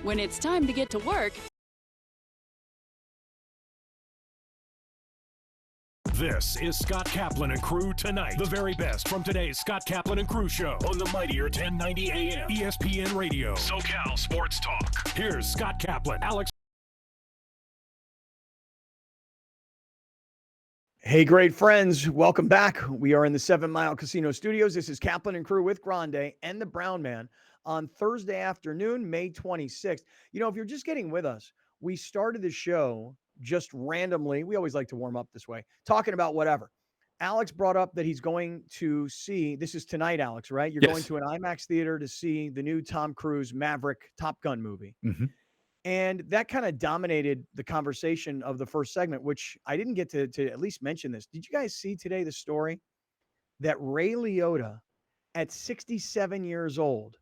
When it's time to get to work, This is Scott Kaplan and Crew Tonight. The very best from today's Scott Kaplan and Crew show on the mightier 1090 AM ESPN Radio. SoCal Sports Talk. Here's Scott Kaplan, Alex. Hey, great friends. Welcome back. We are in the 7 Mile Casino Studios. This is Kaplan and Crew with Grande and the Brown Man on Thursday afternoon, May 26th. You know, if you're just getting with us, we started the show just randomly. We always like to warm up this way, talking about whatever. Alex brought up that he's going to see, this is tonight, Alex, right? You're going to an IMAX theater to see the new Tom Cruise Maverick Top Gun movie. Mm-hmm. And that kind of dominated the conversation of the first segment, which I didn't get to at least mention this. Did you guys see today the story that Ray Liotta at 67 years old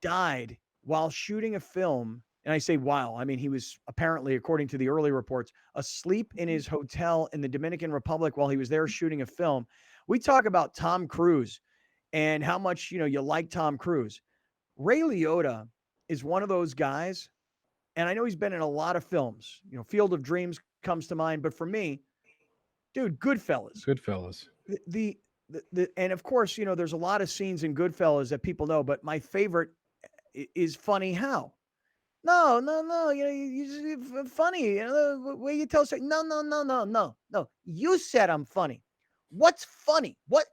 died while shooting a film? And I say while, I mean, he was apparently, according to the early reports, asleep in his hotel in the Dominican Republic while he was there shooting a film. We talk about Tom Cruise and how much, you like Tom Cruise. Ray Liotta is one of those guys, and I know he's been in a lot of films. Field of Dreams comes to mind, but for me, dude, Goodfellas. And of course, there's a lot of scenes in Goodfellas that people know, but my favorite is Funny How. No. You're funny. The way you tell story. No. You said I'm funny. What's funny? What?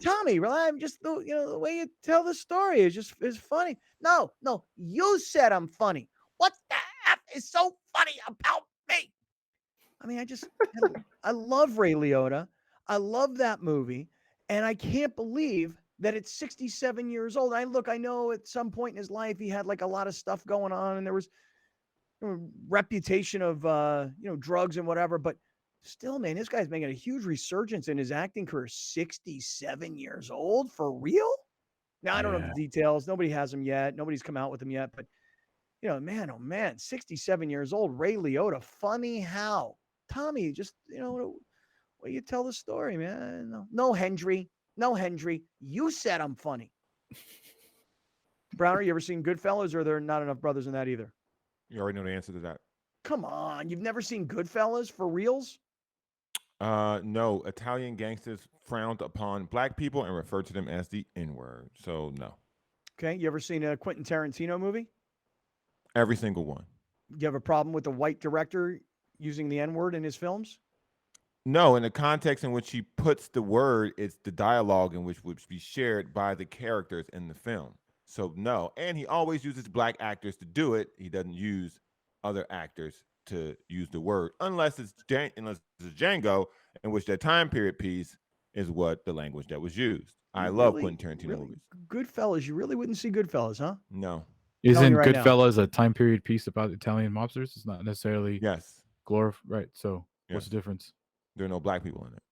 Tommy, I'm just the way you tell the story is funny. No. You said I'm funny. What the F is so funny about me? I mean, I love Ray Liotta. I love that movie, and I can't believe that at 67 years old. I know at some point in his life he had like a lot of stuff going on, and there was reputation of drugs and whatever, but still, man, this guy's making a huge resurgence in his acting career. 67 years old, for real? Now, I don't know the details. Nobody has him yet. Nobody's come out with him yet, but man, oh man, 67 years old, Ray Liotta. Funny How. Tommy, just way you tell the story, man. No, Hendry. You said I'm funny. Browner, you ever seen Goodfellas, or are there not enough brothers in that either? You already know the answer to that. Come on. You've never seen Goodfellas for reals? No. Italian gangsters frowned upon black people and referred to them as the N-word. So, no. Okay. You ever seen a Quentin Tarantino movie? Every single one. You have a problem with the white director using the N-word in his films? No, in the context in which he puts the word, it's the dialogue in which would be shared by the characters in the film. So no, and he always uses black actors to do it. He doesn't use other actors to use the word, unless it's Django, in which that time period piece is what the language that was used. I love Quentin Tarantino movies. Goodfellas, you really wouldn't see Goodfellas, huh? No. Isn't Goodfellas a time period piece about Italian mobsters? It's not necessarily right. So what's the difference? There are no black people in it.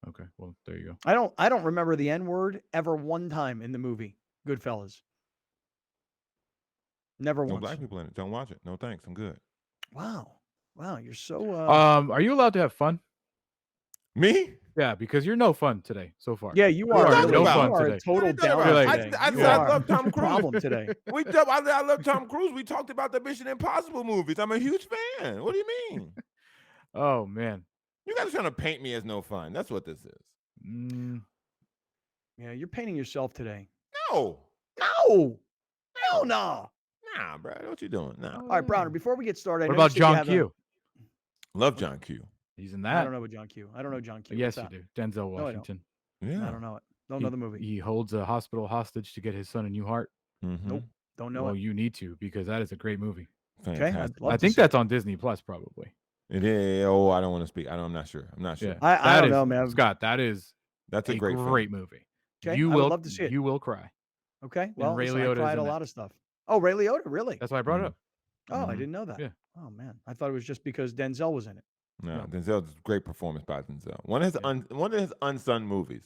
Okay, well, there you go. I don't remember the N-word ever one time in the movie Goodfellas. Never once. No black people in it. Don't watch it. No thanks. I'm good. Wow, you're so. Are you allowed to have fun? Me? Yeah, because you're no fun today so far. Yeah, you are. Really no fun today. Total downer. I love Tom Cruise. Problem today. I love Tom Cruise. We talked about the Mission Impossible movies. I'm a huge fan. What do you mean? Oh man. You guys are trying to paint me as no fun. That's what this is. Yeah, you're painting yourself today. No. Nah, bro. What you doing? Nah. All right, Browner, before we get started. What about John Q? Love John Q. He's in that. I don't know about John Q. I don't know John Q. Yes, you do. Denzel Washington. Yeah. I don't know it. Don't know the movie. He holds a hospital hostage to get his son a new heart. Nope. Don't know it. Well, you need to, because that is a great movie. Fantastic. Okay. I think that's on Disney Plus, probably. It is. Oh, I don't want to speak. I'm not sure. Yeah. I don't know, man. Scott, that's a great movie. Okay. You I will would love to see it. You will cry. Okay. Well, Ray I Liotta cried a lot of stuff. Oh, Ray Liotta, really? That's why I brought it up. Oh, I didn't know that. Yeah. Oh man, I thought it was just because Denzel was in it. No, Denzel's a great performance by Denzel. One of his unsung movies.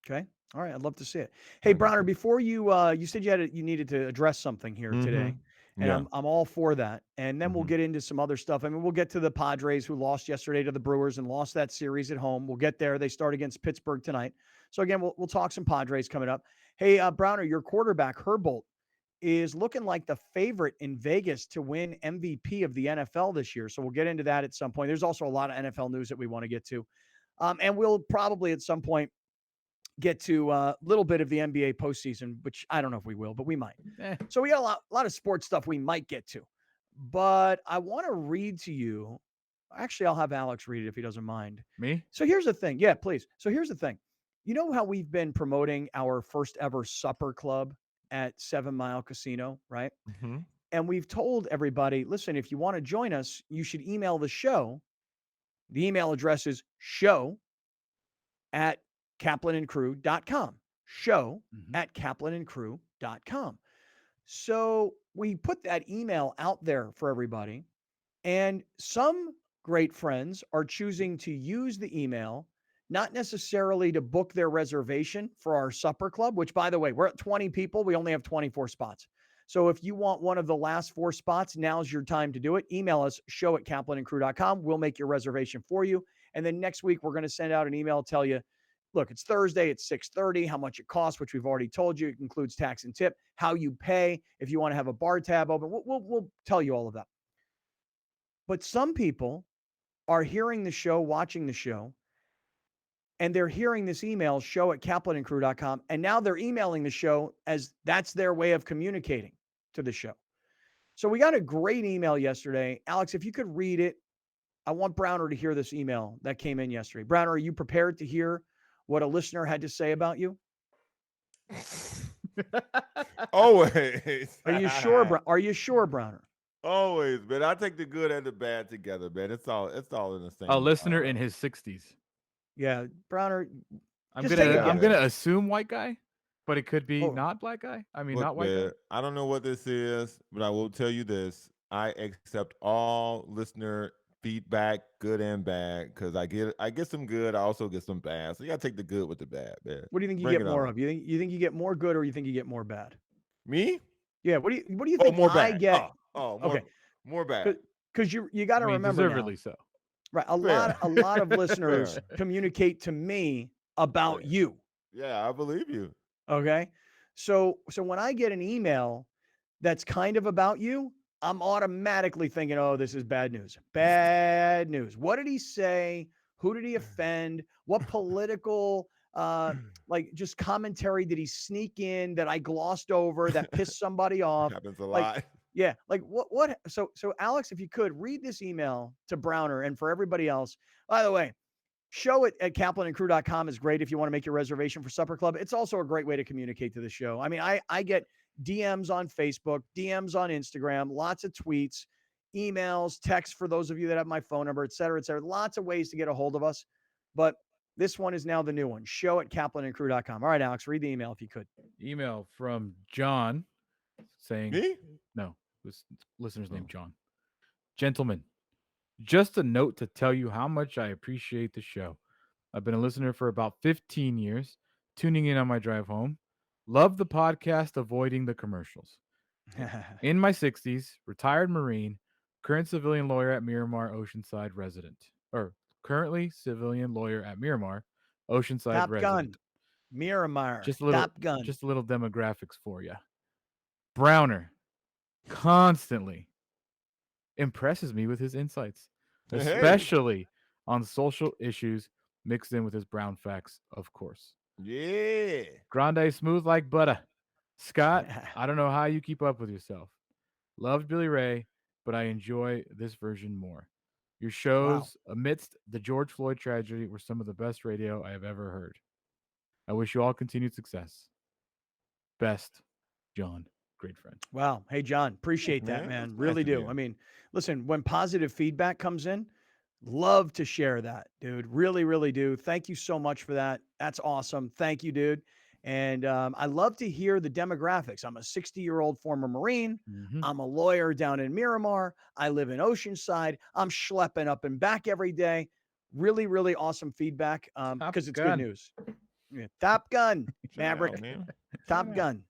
Okay. All right. I'd love to see it. Hey, Browner, before you said you needed to address something here today. And I'm all for that. And then we'll get into some other stuff. I mean, we'll get to the Padres, who lost yesterday to the Brewers and lost that series at home. We'll get there. They start against Pittsburgh tonight. So again, we'll talk some Padres coming up. Hey, Browner, your quarterback, Herbold, is looking like the favorite in Vegas to win MVP of the NFL this year. So we'll get into that at some point. There's also a lot of NFL news that we want to get to. And we'll probably at some point get to a little bit of the NBA postseason, which I don't know if we will, but we might. So we got a lot of sports stuff we might get to. But I want to read to you. Actually, I'll have Alex read it if he doesn't mind. Me? So here's the thing. Yeah, please. So here's the thing. You know how we've been promoting our first ever supper club at 7 Mile Casino, right? Mm-hmm. And we've told everybody, listen, if you want to join us, you should email the show. The email address is show@kaplanandcrew.com. Show@kaplanandcrew.com. So we put that email out there for everybody. And some great friends are choosing to use the email, not necessarily to book their reservation for our supper club, which, by the way, we're at 20 people. We only have 24 spots. So if you want one of the last 4 spots, now's your time to do it. Email us, show@kaplanandcrew.com. We'll make your reservation for you. And then next week, we're going to send out an email, tell you, look, it's Thursday, it's 6:30, how much it costs, which we've already told you. It includes tax and tip, how you pay, if you want to have a bar tab open. We'll tell you all of that. But some people are hearing the show, watching the show, and they're hearing this email, show@kaplanandcrew.com, and now they're emailing the show as that's their way of communicating to the show. So we got a great email yesterday. Alex, if you could read it, I want Browner to hear this email that came in yesterday. Browner, are you prepared to hear what a listener had to say about you? Always. Are you sure? Are you sure, Browner? Always, man. I take the good and the bad together, man. It's all in the same. A listener in his 60s. Yeah, Browner. I'm gonna assume white guy, but it could be not black guy. I mean, look, not white man, guy. I don't know what this is, but I will tell you this: I accept all listener feedback, good and bad, because I get some good, I also get some bad. So you gotta take the good with the bad, man. What do you think you get more of? You think you get more good, or you think you get more bad? Me? Yeah. What do you think more I bad. get? Okay. More bad. Because you got to remember deservedly now, so. right? A lot of listeners communicate to me about you. Yeah, I believe you. Okay. So when I get an email that's kind of about you, I'm automatically thinking, oh, this is bad news. Bad news. What did he say? Who did he offend? What political like just commentary did he sneak in that I glossed over that pissed somebody off? Happens a lot. Yeah, like what? So Alex, if you could read this email to Browner and for everybody else. By the way, show it at kaplanandcrew.com is great if you want to make your reservation for Supper Club. It's also a great way to communicate to the show. I mean, I get DMs on Facebook, DMs on Instagram, lots of tweets, emails, texts for those of you that have my phone number, et cetera, et cetera. Lots of ways to get a hold of us. But this one is now the new one. Show at kaplanandcrew.com. All right, Alex, read the email if you could. Email from John saying, me? No, this listener's named John. Gentlemen, just a note to tell you how much I appreciate the show. I've been a listener for about 15 years, tuning in on my drive home. Love the podcast, avoiding the commercials. In my 60s, retired Marine, current civilian lawyer at Miramar, Oceanside resident. Or currently civilian lawyer at Miramar, Oceanside Top resident. Gun. Miramar. Just a little, Top Gun. Just a little demographics for you. Browner constantly impresses me with his insights, especially on social issues mixed in with his brown facts, of course. Yeah. Grande smooth like butter. Scott, I don't know how you keep up with yourself. Loved Billy Ray, but I enjoy this version more. Your shows amidst the George Floyd tragedy were some of the best radio I have ever heard. I wish you all continued success. Best, John. Great friend. Wow. Hey, John, appreciate that, man. Really do. I mean, listen, when positive feedback comes in, love to share that, dude. Really, really do. Thank you so much for that. That's awesome. Thank you, dude. And I love to hear the demographics. I'm a 60-year-old former Marine. Mm-hmm. I'm a lawyer down in Miramar. I live in Oceanside. I'm schlepping up and back every day. Really, really awesome feedback because it's good news. Yeah. Top Gun, Maverick. Top Gun.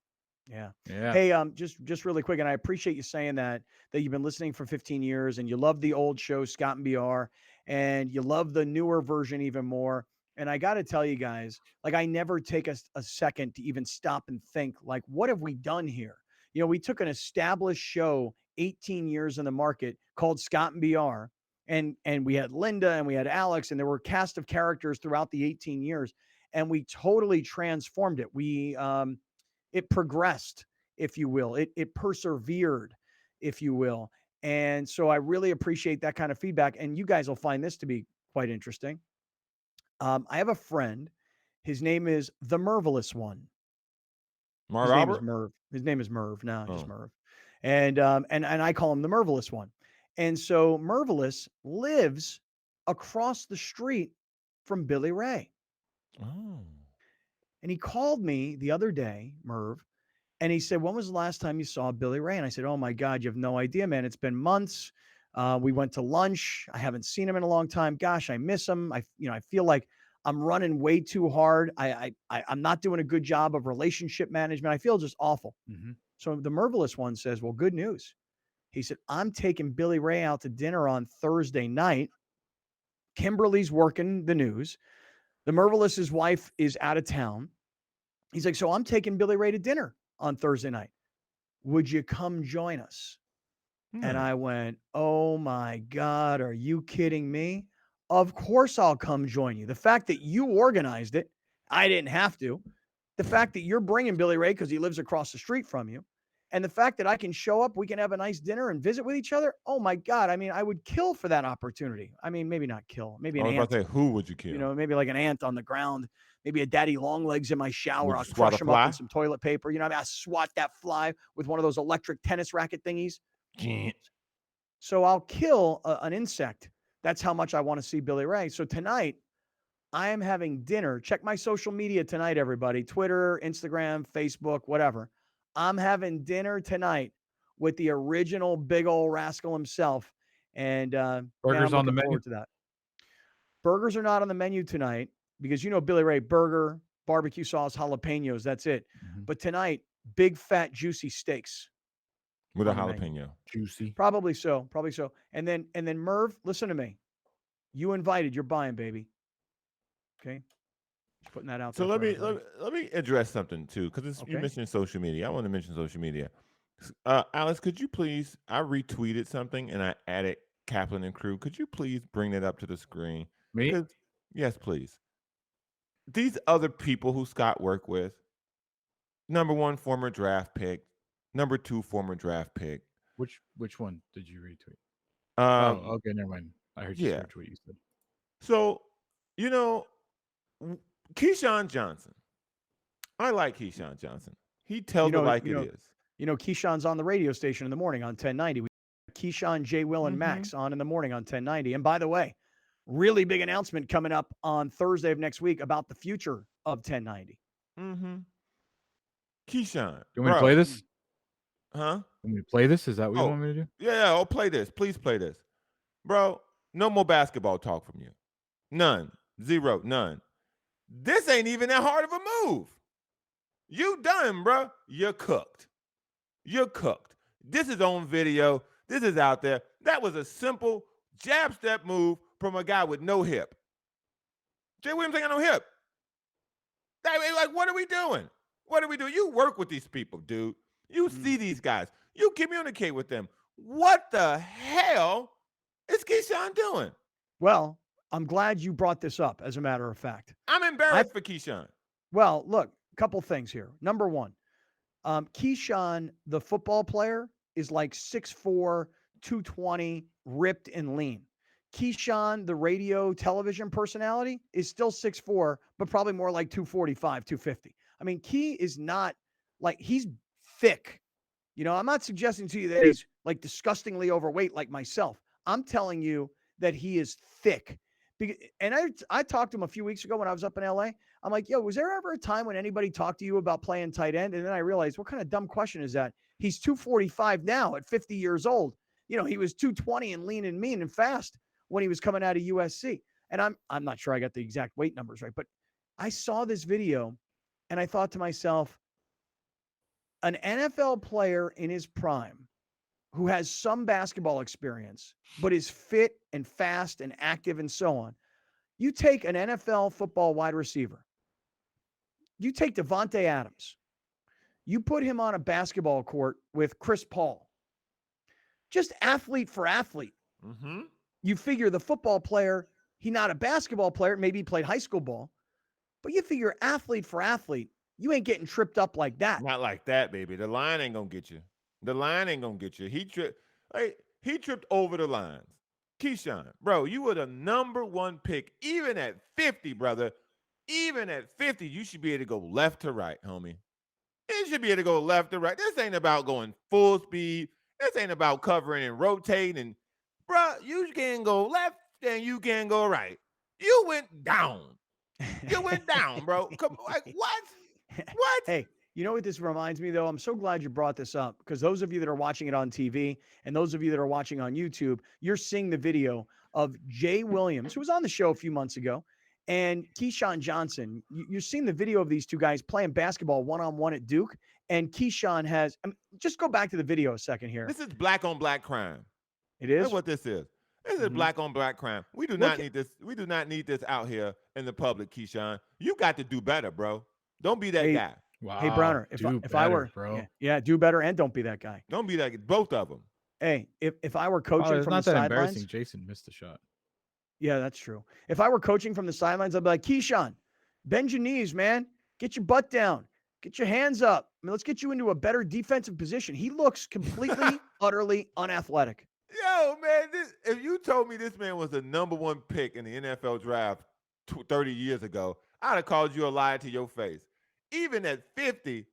Yeah. Hey, just really quick, and I appreciate you saying that you've been listening for 15 years and you love the old show, Scott and BR, and you love the newer version even more. And I got to tell you guys, like, I never take a second to even stop and think, like, what have we done here? We took an established show, 18 years in the market, called Scott and BR, and we had Linda and we had Alex, and there were a cast of characters throughout the 18 years, and we totally transformed it. It progressed, if you will. It persevered, if you will. And so I really appreciate that kind of feedback. And you guys will find this to be quite interesting. I have a friend. His name is the Mervelous One. Marv His name is Albert? Merv. His name is Merv. No, just Oh. Merv. And I call him the Mervelous One. And so Mervelous lives across the street from Billy Ray. Oh. And he called me the other day, Merv, and he said, "When was the last time you saw Billy Ray?" And I said, "Oh my God, you have no idea, man. It's been months. We went to lunch. I haven't seen him in a long time. Gosh, I miss him. I feel like I'm running way too hard. I'm not doing a good job of relationship management. I feel just awful." Mm-hmm. So the Mervelous One says, "Well, good news." He said, "I'm taking Billy Ray out to dinner on Thursday night. Kimberly's working the news. The Mervelous's wife is out of town." He's like, "So I'm taking Billy Ray to dinner on Thursday night. Would you come join us?" And I went, "Oh my God, are you kidding me? Of course I'll come join you. The fact that you organized it, I didn't have to. The fact that you're bringing Billy Ray because he lives across the street from you, and the fact that I can show up, we can have a nice dinner and visit with each other. Oh my God. I mean, I would kill for that opportunity. I mean, maybe not kill, maybe I an was about ant, to say, who would you kill? maybe like an ant on the ground, maybe a daddy long legs in my shower. Would I'll you swat crush a him up fly? with some toilet paper. I mean, I swat that fly with one of those electric tennis racket thingies. So I'll kill an insect. That's how much I want to see Billy Ray. So tonight, I am having dinner. Check my social media tonight, everybody. Twitter, Instagram, Facebook, whatever. I'm having dinner tonight with the original big old rascal himself. And man, Burgers I'm on the looking menu? forward to that. Burgers are not on the menu tonight because Billy Ray, burger, barbecue sauce, jalapenos. That's it. Mm-hmm. But tonight, big, fat, juicy steaks. With a on the menu. jalapeno. Juicy. Probably so. Probably so. And then Merv, listen to me. You invited, you're buying, baby. Okay. Just putting that out So there. let me address something too, because you Okay. mentioned social media. I want to mention social media. Alice, could you please? I retweeted something and I added Kaplan and crew. Could you please bring that up to the screen? Me? Yes, please. These other people who Scott worked with. Number 1, former draft pick. Number 2, former draft pick. Which one did you retweet? Okay, never mind. I heard you search what you said. So, Keyshawn Johnson. I like Keyshawn Johnson. He tells it like it is. Keyshawn's on the radio station in the morning on 1090. We have Keyshawn, Jay, Will, and Max on in the morning on 1090. And by the way, really big announcement coming up on Thursday of next week about the future of 1090. Mm-hmm. Keyshawn. You want me to play this? Huh? You want me to play this? Is that what you want me to do? Yeah. Oh, play this. Please play this. Bro, no more basketball talk from you. None. Zero. None. This ain't even that hard of a move. You done, bro. You're cooked. You're cooked. This is on video. This is out there. That was a simple jab step move from a guy with no hip. Jay Williams ain't got no hip. What are we doing? What are we doing? You work with these people, dude. You see these guys. You communicate with them. What the hell is Keyshawn doing? Well, I'm glad you brought this up, as a matter of fact. I'm embarrassed for Keyshawn. Well, look, a couple things here. Number one, Keyshawn, the football player, is like 6'4", 220, ripped and lean. Keyshawn, the radio television personality, is still 6'4", but probably more like 245, 250. I mean, Key is not like, he's thick. I'm not suggesting to you that he's like disgustingly overweight like myself. I'm telling you that he is thick. And I talked to him a few weeks ago when I was up in LA. I'm like, yo, was there ever a time when anybody talked to you about playing tight end? And then I realized, what kind of dumb question is that? He's 245 now at 50 years old. He was 220 and lean and mean and fast when he was coming out of USC. And I'm not sure I got the exact weight numbers right, but I saw this video and I thought to myself, an NFL player in his prime who has some basketball experience, but is fit and fast and active and so on. You take an NFL football wide receiver. You take Devontae Adams. You put him on a basketball court with Chris Paul. Just athlete for athlete. Mm-hmm. You figure the football player, he's not a basketball player. Maybe he played high school ball. But you figure athlete for athlete, you ain't getting tripped up like that. Not like that, baby. The line ain't gonna get you. The line ain't gonna get you. He tripped over the lines. Keyshawn, bro, you were the number 1 pick, even at 50, brother. Even at 50, you should be able to go left to right, homie. You should be able to go left to right. This ain't about going full speed. This ain't about covering and rotating. Bro, you can go left and you can go right. You went down. You went down, bro. Come, like, what? What? Hey, you know what this reminds me, though? I'm so glad you brought this up, because those of you that are watching it on TV and those of you that are watching on YouTube, you're seeing the video of Jay Williams, who was on the show a few months ago, and Keyshawn Johnson. You're seeing the video of these two guys playing basketball one-on-one at Duke, and Keyshawn has just go back to the video a second here. This is black on black crime. It is? That's what this is. This is black on black crime. We do not need this. We do not need this out here in the public, Keyshawn. You got to do better, bro. Don't be that guy. Wow. Hey, Browner, if I were, bro. yeah, do better and don't be that guy. Don't be that. Both of them. Hey, if I were coaching It's from not the that sidelines, embarrassing. Jason missed a shot. yeah, that's true. If I were coaching from the sidelines, I'd be like, Keyshawn, bend your knees, man. Get your butt down. Get your hands up. I mean, let's get you into a better defensive position. He looks completely, utterly unathletic. Yo, man, if you told me this man was the number 1 pick in the NFL draft 30 years ago, I'd have called you a liar to your face. Even at 50,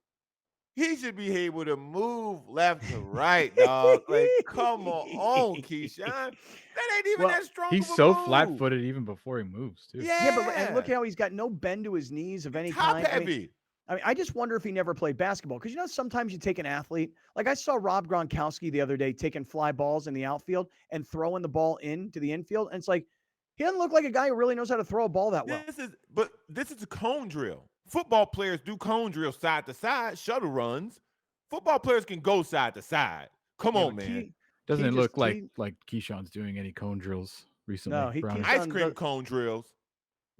he should be able to move left to right, dog. Like, come on, Keyshawn. That ain't even that strong. He's of a so move. flat-footed even before he moves, too. Yeah, but and look how he's got no bend to his knees of any top kind. heavy. I mean, I just wonder if he never played basketball, because, you know, sometimes you take an athlete. Like I saw Rob Gronkowski the other day taking fly balls in the outfield and throwing the ball into the infield. And it's like, he doesn't look like a guy who really knows how to throw a ball that well. This is a cone drill. Football players do cone drills side to side, shuttle runs. Football players can go side to side. Come on, man. Doesn't it look like Keyshawn's doing any cone drills recently? No, Keyshawn ice cream cone drills.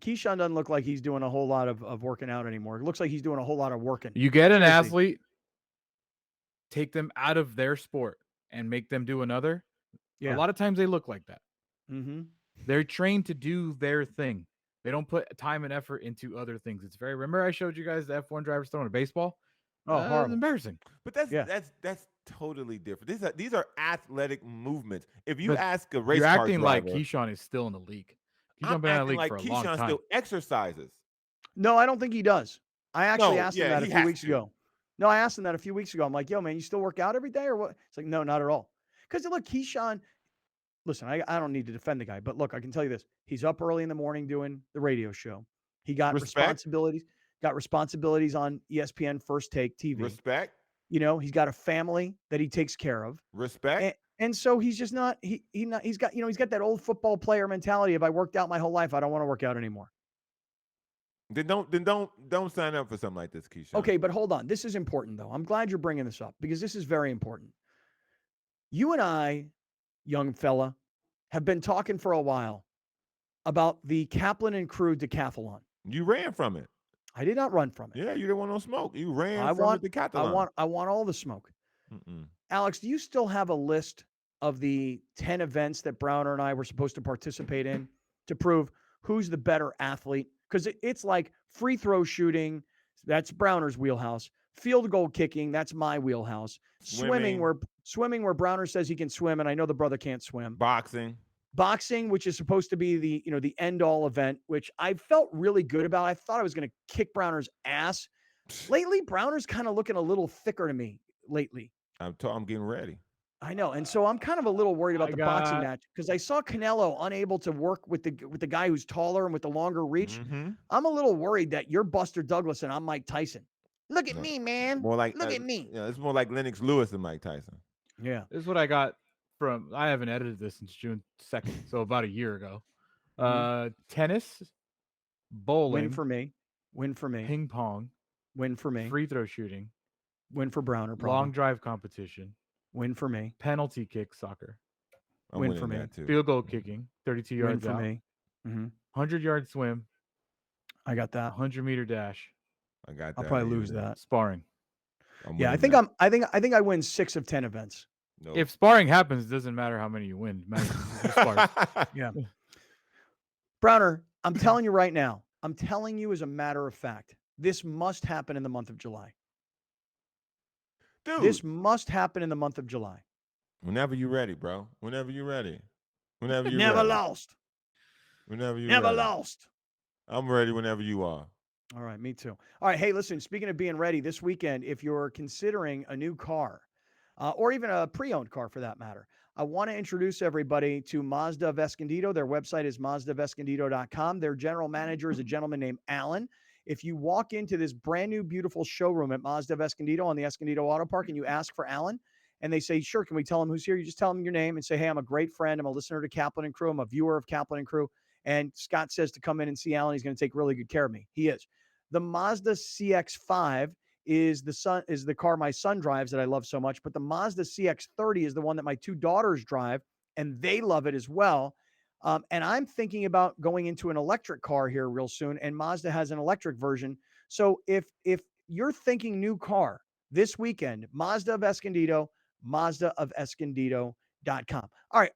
Keyshawn doesn't look like he's doing a whole lot of working out anymore. It looks like he's doing a whole lot of working. You get an athlete, take them out of their sport and make them do another. Yeah. A lot of times they look like that. Mm-hmm. They're trained to do their thing. They don't put time and effort into other things. It's very. Remember, I showed you guys the F1 drivers throwing a baseball. Oh, horrible! It's embarrassing. But that's totally different. These are athletic movements. If you ask a race you're car acting driver, like Keyshawn is still in the league. Keyshawn I'm been in the acting league like for a Keyshawn long time. still exercises. No, I don't think he does. I actually asked him that a he few has weeks to. ago. No, I asked him that a few weeks ago. I'm like, yo, man, you still work out every day or what? It's like, no, not at all. Because look, Keyshawn, listen, I don't need to defend the guy, but look, I can tell you this. He's up early in the morning doing the radio show. He got responsibilities on ESPN First Take TV. Respect. You know, he's got a family that he takes care of. Respect. And so he's just not, he's got that old football player mentality of, I worked out my whole life, I don't want to work out anymore. Then don't sign up for something like this, Keyshawn. Okay, but hold on. This is important, though. I'm glad you're bringing this up, because this is very important. You and I, young fella, have been talking for a while about the Kaplan and Crew decathlon. You ran from it. I did not run from it. Yeah, you didn't want no smoke. You ran from the decathlon. I want all the smoke. Mm-mm. Alex, do you still have a list of the 10 events that Browner and I were supposed to participate in to prove who's the better athlete? Because it's like free throw shooting, that's Browner's wheelhouse. Field goal kicking, that's my wheelhouse. Swimming where Browner says he can swim, and I know the brother can't swim. Boxing, which is supposed to be the end all event, which I felt really good about. I thought I was going to kick Browner's ass. Lately, Browner's kind of looking a little thicker to me lately. I'm getting ready. I know, and so I'm kind of a little worried about the boxing match, because I saw Canelo unable to work with the guy who's taller and with the longer reach. Mm-hmm. I'm a little worried that you're Buster Douglas and I'm Mike Tyson. Look at me, man. More like look at me. Yeah, it's more like Lennox Lewis and Mike Tyson. Yeah, this is what I got from. I haven't edited this since June 2nd, so about a year ago. Tennis, bowling, win for me. Ping pong, win for me. Free throw shooting, win for Browner. Probably. Long drive competition. Win for me. Penalty kick soccer. Win for me. Field goal kicking, 32 yards win for out. me. 100-yard swim. I got that. 100-meter dash. I got that. I'll probably lose that. Sparring. Yeah, I winning think that. I think I win 6 of 10 events. No. If sparring happens, it doesn't matter how many you win. It matters who spars. Yeah. Browner, I'm telling you right now. I'm telling you as a matter of fact. This must happen in the month of July. Dude, This must happen in the month of July. whenever you're ready, bro. Whenever you're ready. Whenever you're Never ready. lost. Whenever you're Never ready. lost. I'm ready whenever you are. All right, me too. All right, hey, listen, speaking of being ready, this weekend, if you're considering a new car, or even a pre-owned car for that matter, I want to introduce everybody to Mazda of Escondido. Their website is mazdaofescondido.com. Their general manager is a gentleman named Alan. If you walk into this brand new, beautiful showroom at Mazda of Escondido on the Escondido Auto Park and you ask for Alan, and they say, sure, can we tell him who's here? You just tell them your name and say, hey, I'm a great friend. I'm a listener to Kaplan and Crew. I'm a viewer of Kaplan and Crew. And Scott says to come in and see Alan. He's going to take really good care of me. He is. The Mazda CX-5 is the car my son drives that I love so much, but the Mazda CX-30 is the one that my 2 daughters drive, and they love it as well. And I'm thinking about going into an electric car here real soon, and Mazda has an electric version. So if you're thinking new car this weekend, Mazda of Escondido, mazdaofescondido.com. All right.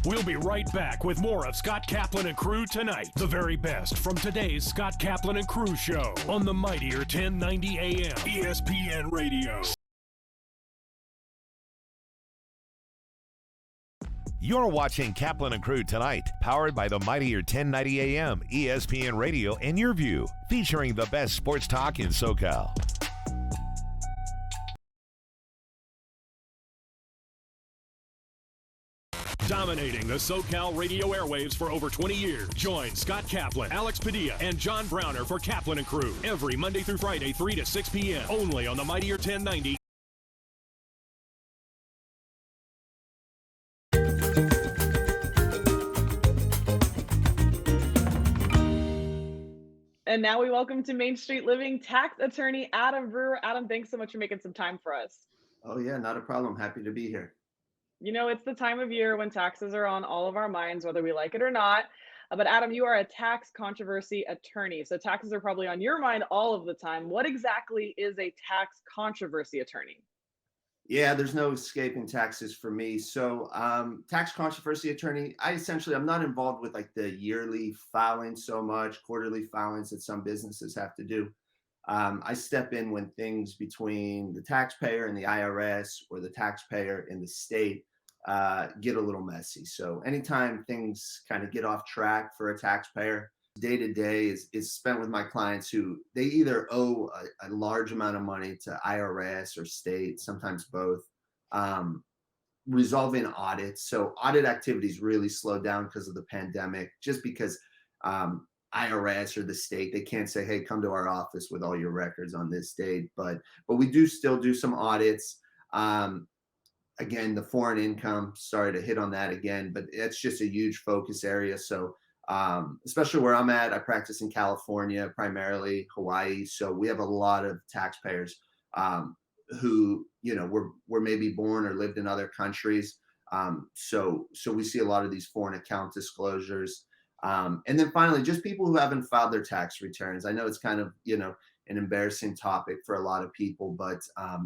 We'll be right back with more of Scott Kaplan and Crew tonight. The very best from today's Scott Kaplan and Crew show on the mightier 1090 AM ESPN Radio. You're watching Kaplan and Crew tonight, powered by the mightier 1090 AM ESPN Radio and Your View, featuring the best sports talk in SoCal. Dominating the SoCal radio airwaves for over 20 years. Join Scott Kaplan, Alex Padilla, and John Browner for Kaplan and Crew every Monday through Friday, 3 to 6 p.m. only on the mightier 1090. And now we welcome to Main Street Living tax attorney Adam Brewer. Adam, thanks so much for making some time for us. Oh yeah, not a problem. Happy to be here. You know, it's the time of year when taxes are on all of our minds, whether we like it or not. But Adam, you are a tax controversy attorney. So taxes are probably on your mind all of the time. What exactly is a tax controversy attorney? Yeah, there's no escaping taxes for me. So tax controversy attorney, I'm not involved with like the yearly filing so much, quarterly filings that some businesses have to do. I step in when things between the taxpayer and the IRS or the taxpayer and the state get a little messy. So anytime things kind of get off track for a taxpayer, day to day is spent with my clients who they either owe a large amount of money to IRS or state, sometimes both, resolving audits. So audit activities really slowed down because of the pandemic, just because IRS or the state, they can't say, hey, come to our office with all your records on this date. But we do still do some audits. Again, the foreign income, sorry to hit on that again, but it's just a huge focus area. So especially where I'm at, I practice in California, primarily Hawaii. So we have a lot of taxpayers who, you know, were maybe born or lived in other countries. So we see a lot of these foreign account disclosures. And then finally, just people who haven't filed their tax returns. I know it's kind of, you know, an embarrassing topic for a lot of people, but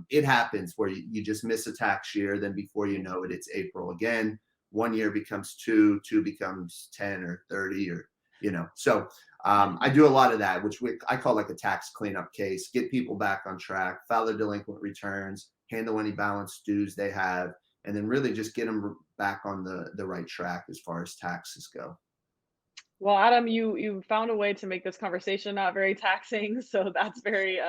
it happens where you just miss a tax year. Then before you know it, it's April again. 1 year becomes 2 becomes 10 or 30, or, you know. So I do a lot of that, which I call like a tax cleanup case, get people back on track, file their delinquent returns, handle any balance dues they have, and then really just get them back on the right track as far as taxes go. Well, Adam, you found a way to make this conversation not very taxing, so that's very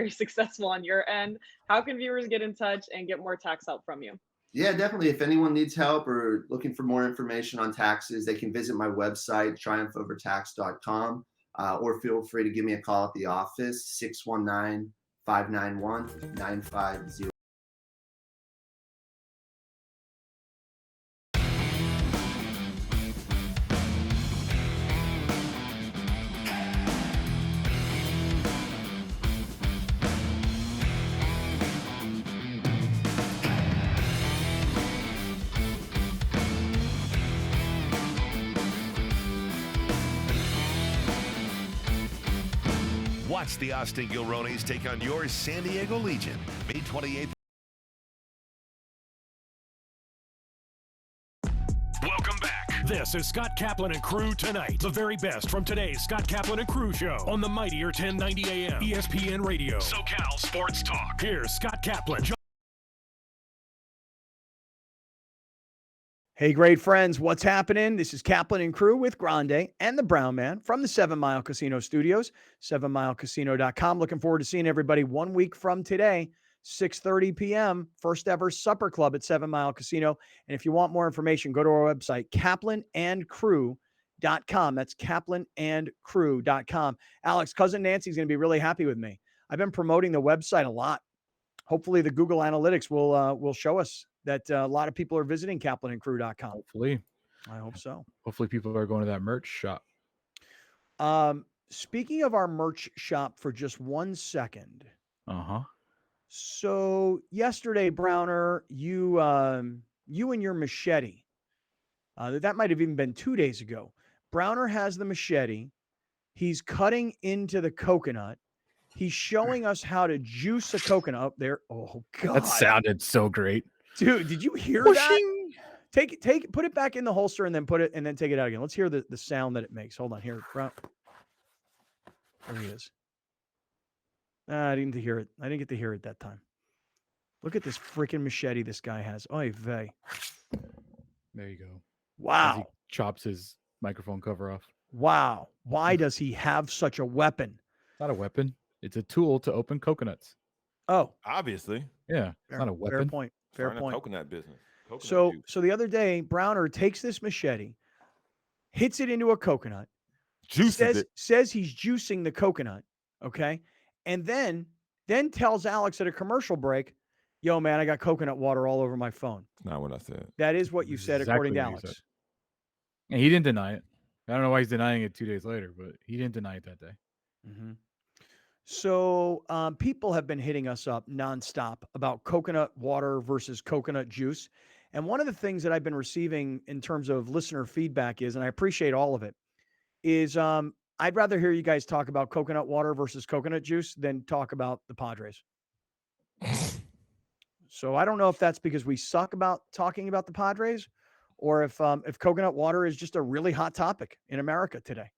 successful on your end. How can viewers get in touch and get more tax help from you? Yeah, definitely. If anyone needs help or looking for more information on taxes, they can visit my website, triumphovertax.com, or feel free to give me a call at the office, 619-591-9500. Watch the Austin Gilronis take on your San Diego Legion, May 28th. Welcome back. This is Scott Kaplan and Crew Tonight. The very best from today's Scott Kaplan and Crew show on the mightier 1090 AM ESPN Radio. SoCal Sports Talk. Here's Scott Kaplan. Hey, great friends, what's happening? This is Kaplan and Crew with Grande and the Brown Man from the 7 Mile Casino Studios, 7milecasino.com. Looking forward to seeing everybody 1 week from today, 6:30 p.m., first ever supper club at 7 Mile Casino. And if you want more information, go to our website, kaplanandcrew.com. That's kaplanandcrew.com. Alex, cousin Nancy's going to be really happy with me. I've been promoting the website a lot. Hopefully the Google Analytics will show us that a lot of people are visiting kaplanandcrew.com. Hopefully. I hope so. Hopefully people are going to that merch shop. Speaking of our merch shop for just 1 second. Uh-huh. So yesterday, Browner, you and your machete, that might have even been 2 days ago. Browner has the machete. He's cutting into the coconut. He's showing us how to juice a coconut up there. Oh, God. That sounded so great. Dude, did you hear that? Take it, put it back in the holster and then take it out again. Let's hear the sound that it makes. Hold on here. There he is. I didn't hear it. I didn't get to hear it that time. Look at this freaking machete this guy has. Oy vey. There you go. Wow. As he chops his microphone cover off. Wow. Why does he have such a weapon? It's not a weapon. It's a tool to open coconuts. Oh. Obviously. Yeah. It's not a weapon. Fair point. Fair point. Coconut business. So the other day, Browner takes this machete, hits it into a coconut, says he's juicing the coconut, okay? And then tells Alex at a commercial break, yo, man, I got coconut water all over my phone. That's not what I said. That is what you said, according to Alex. And he didn't deny it. I don't know why he's denying it 2 days later, but he didn't deny it that day. Mm-hmm. So people have been hitting us up nonstop about coconut water versus coconut juice. And one of the things that I've been receiving in terms of listener feedback is, and I appreciate all of it, is I'd rather hear you guys talk about coconut water versus coconut juice than talk about the Padres. So I don't know if that's because we suck about talking about the Padres or if coconut water is just a really hot topic in America today.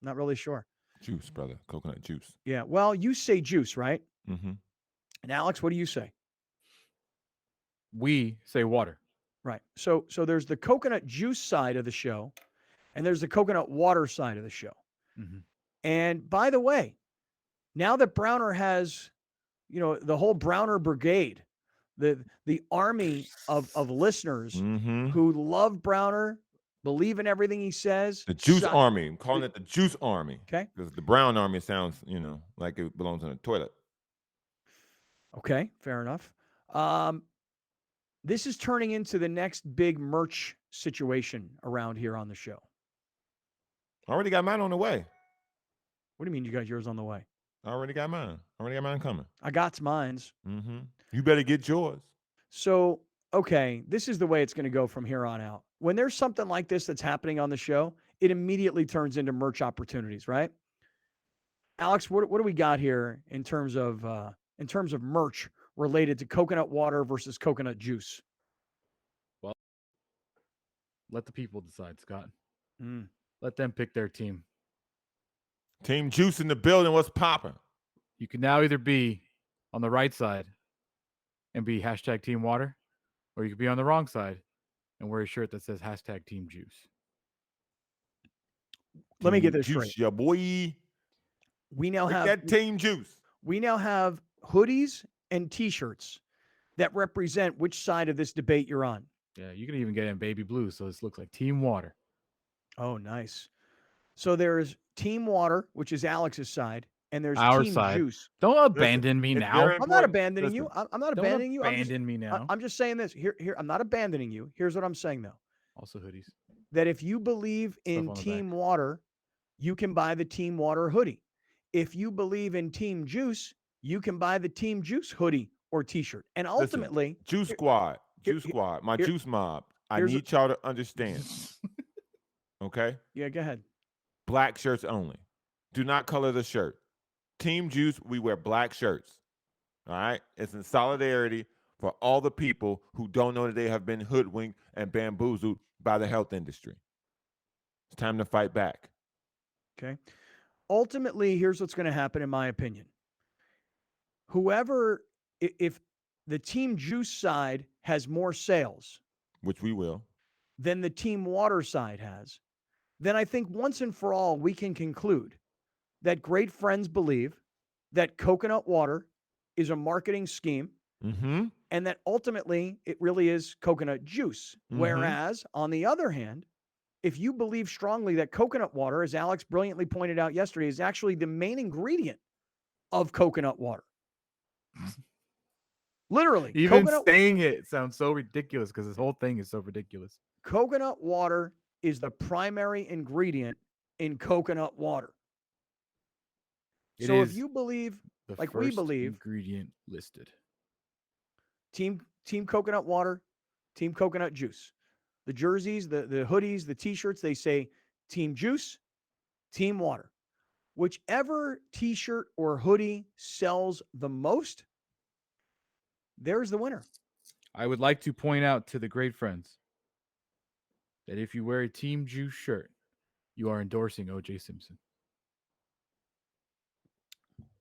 Not really sure. Juice, brother. Coconut juice. Yeah. Well, you say juice, right? Mm-hmm. And Alex, what do you say? We say water. Right. So there's the coconut juice side of the show, and there's the coconut water side of the show. Mm-hmm. And by the way, now that Browner has, the whole Browner brigade, the army of listeners who love Browner, believe in everything he says. The Juice Army. I'm calling it the Juice Army. Okay. Because the Brown Army sounds, like it belongs in a toilet. Okay. Fair enough. This is turning into the next big merch situation around here on the show. I already got mine on the way. What do you mean you got yours on the way? I already got mine. Coming. I got mine's. Mm-hmm. You better get yours. So, okay, this is the way it's going to go from here on out. When there's something like this that's happening on the show, it immediately turns into merch opportunities, right? Alex, what do we got here in terms of merch related to coconut water versus coconut juice? Well, let the people decide, Scott. Let them pick their team. Team Juice in the building. What's popping? You can now either be on the right side and be hashtag Team Water, or you could be on the wrong side and wear a shirt that says hashtag Team Juice. Let me get this Juice, straight. yeah, boy. We now have that Team Juice. We now have hoodies and T-shirts that represent which side of this debate you're on. Yeah, you can even get in baby blue, so this looks like Team Water. Oh, nice. So there's Team Water, which is Alex's side, and there's our Team side. Juice. Don't abandon me now. I'm not abandoning you. I'm not abandoning you. Abandon me now. I'm just saying this. Here. I'm not abandoning you. Here's what I'm saying, though. Also hoodies. That if you believe in Team Water, you can buy the Team Water hoodie. If you believe in Team Juice, you can buy the Team Juice hoodie or T-shirt. And ultimately, Juice Squad, my Juice Mob. I need y'all to understand. Okay? Yeah, go ahead. Black shirts only. Do not color the shirt. Team Juice, we wear black shirts. All right? It's in solidarity for all the people who don't know that they have been hoodwinked and bamboozled by the health industry. It's time to fight back. Okay. Ultimately, here's what's going to happen, in my opinion. Whoever, if the Team Juice side has more sales, which we will, than the Team Water side has, then I think once and for all, we can conclude that great friends believe that coconut water is a marketing scheme, and that ultimately it really is coconut juice. Whereas, on the other hand, if you believe strongly that coconut water, as Alex brilliantly pointed out yesterday, is actually the main ingredient of coconut water. Literally. Even saying it sounds so ridiculous because this whole thing is so ridiculous. Coconut water is the primary ingredient in coconut water. So if you believe, like we believe, ingredient listed. Team coconut water, Team coconut juice. The jerseys, the hoodies, the t-shirts, they say Team Juice, Team Water. Whichever t-shirt or hoodie sells the most, there's the winner. I would like to point out to the great friends that if you wear a Team Juice shirt, you are endorsing O.J. Simpson.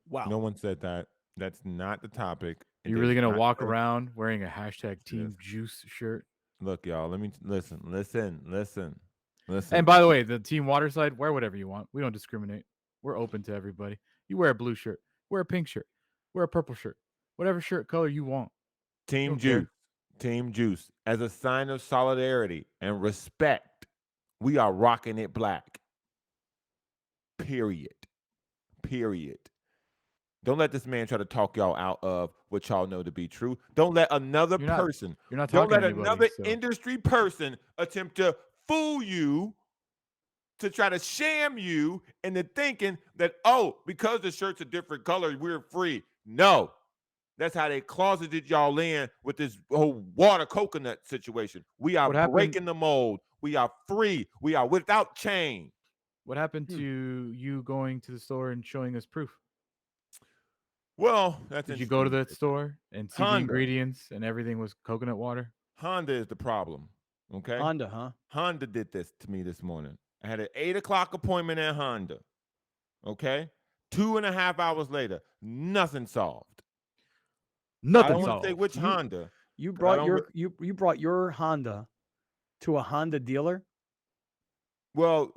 Wow. No one said that. That's not the topic. You're really going to walk around wearing a hashtag Team Juice shirt? Look, y'all, let me listen. And by the way, the Team Water side, wear whatever you want. We don't discriminate. We're open to everybody. You wear a blue shirt, wear a pink shirt, wear a purple shirt, whatever shirt color you want. Team Juice. Team Juice. As a sign of solidarity and respect, we are rocking it black. Period. Don't let this man try to talk y'all out of what y'all know to be true. Don't let another person, don't let another industry person attempt to fool you, to try to sham you into thinking that, oh, because the shirt's a different color, we're free. No. That's how they closeted y'all in with this whole water coconut situation. We are breaking the mold. We are free. We are without chain. What happened to you going to the store and showing us proof? Well, did you go to the store and see the ingredients and everything was coconut water? Honda is the problem. Okay. Honda, huh? Honda did this to me this morning. I had an 8:00 appointment at Honda. Okay. 2.5 hours later, nothing solved. Nothing I don't solved. Want to say which Honda. You brought you brought your Honda to a Honda dealer? Well,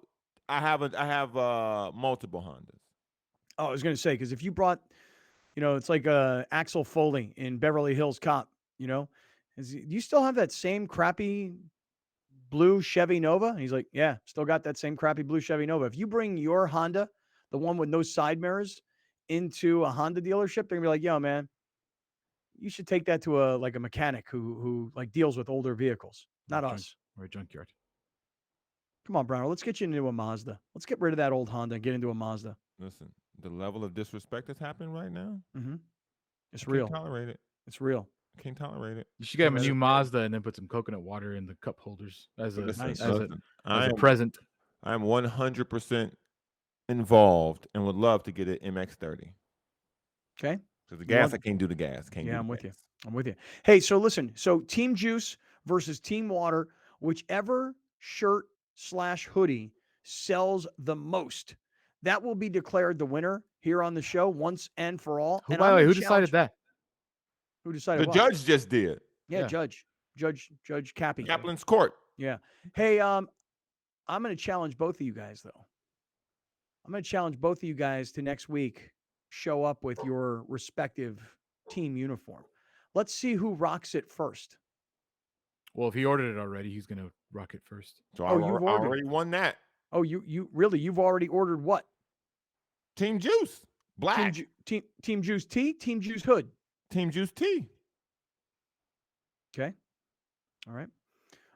I have multiple Hondas. Oh, I was going to say, because if you brought, it's like Axel Foley in Beverly Hills Cop, do you still have that same crappy blue Chevy Nova? And he's like, yeah, still got that same crappy blue Chevy Nova. If you bring your Honda, the one with no side mirrors, into a Honda dealership, they're going to be like, yo, man, you should take that to a mechanic who like deals with older vehicles, not us. Or a junkyard. Come on, Browner, let's get you into a Mazda. Let's get rid of that old Honda and get into a Mazda. Listen, the level of disrespect that's happening right now, it's real. Can't tolerate it. It's real. Can't tolerate it. You should get him a new Mazda and then put some coconut water in the cup holders as a present. I'm 100% involved and would love to get an MX-30. Okay. Because the gas, I can't do the gas. I'm with you. I'm with you. Hey, so listen. So Team Juice versus Team Water, whichever shirt/hoodie sells the most, that will be declared the winner here on the show once and for all. By the way, who decided that? Who decided the judge just did. Yeah, Judge Cappy. Kaplan's Court. Yeah. Hey, I'm going to challenge both of you guys, though. I'm going to challenge both of you guys to next week show up with your respective team uniform. Let's see who rocks it first. Well, if he ordered it already, he's going to rock it first. So I already won that. Oh, you've already ordered what? Team Juice. Black. Team Juice T, Team Juice Hood. Team Juice T. Okay. All right.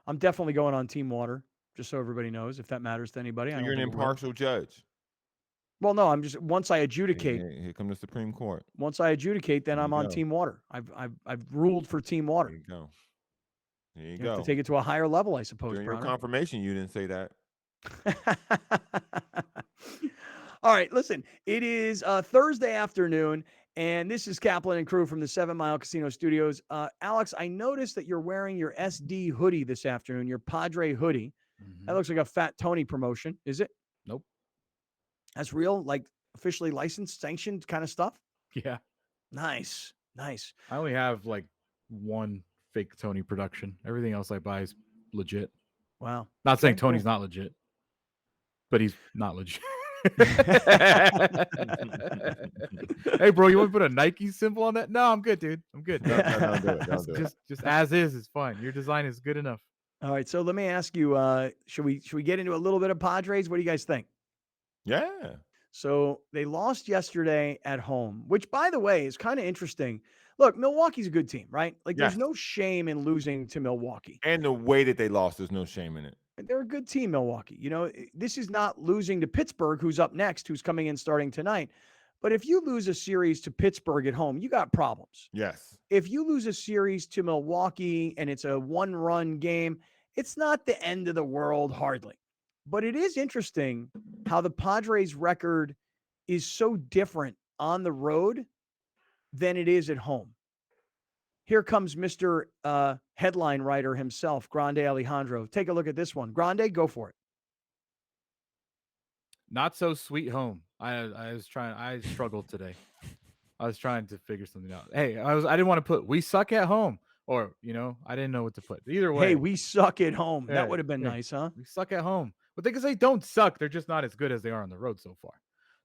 I'm definitely going on Team Water, just so everybody knows, if that matters to anybody. So you're an impartial judge. Well, no, I'm just once I adjudicate. Here comes the Supreme Court. Once I adjudicate, then I'm on Team Water. I've ruled for Team Water. There you go. There you You go. have to take it to a higher level, I suppose. During your confirmation, you didn't say that. All right, listen, it is Thursday afternoon, and this is Kaplan and crew from the 7 Mile Casino Studios. Alex, I noticed that you're wearing your SD hoodie this afternoon, your Padre hoodie. That looks like a Fat Tony promotion. Is it? Nope. That's real, like officially licensed, sanctioned kind of stuff? Yeah. Nice. Nice. I only have like one fake Tony production. Everything else I buy is legit. Wow. Not saying Okay, Tony's cool. not legit, but he's not legit. Hey, bro, you want to put a Nike symbol on that? No, I'm good, dude. I'm good. No, don't do it. Don't do it. Just as is fine. Your design is good enough. All right, so let me ask you, should we get into a little bit of Padres? What do you guys think? Yeah. So they lost yesterday at home, which, by the way, is kind of interesting. Look, Milwaukee's a good team, right? Like, there's Yes. no shame in losing to Milwaukee. And the way that they lost, there's no shame in it. They're a good team, Milwaukee. You know, this is not losing to Pittsburgh, who's up next, who's coming in starting tonight. But if you lose a series to Pittsburgh at home, you got problems. Yes. If you lose a series to Milwaukee and it's a one-run game, it's not the end of the world, hardly. But it is interesting how the Padres' record is so different on the road than it is at home. Here comes Mr. Headline writer himself, Grande Alejandro. Take a look at this one. Grande, go for it. Not so sweet home. I struggled today. I was trying to figure something out. Hey, I didn't want to put "we suck at home" or I didn't know what to put. Either way, Hey, we suck at home. Yeah, That would have been yeah. nice, huh? We suck at home. But they can say don't suck. They're just not as good as they are on the road so far.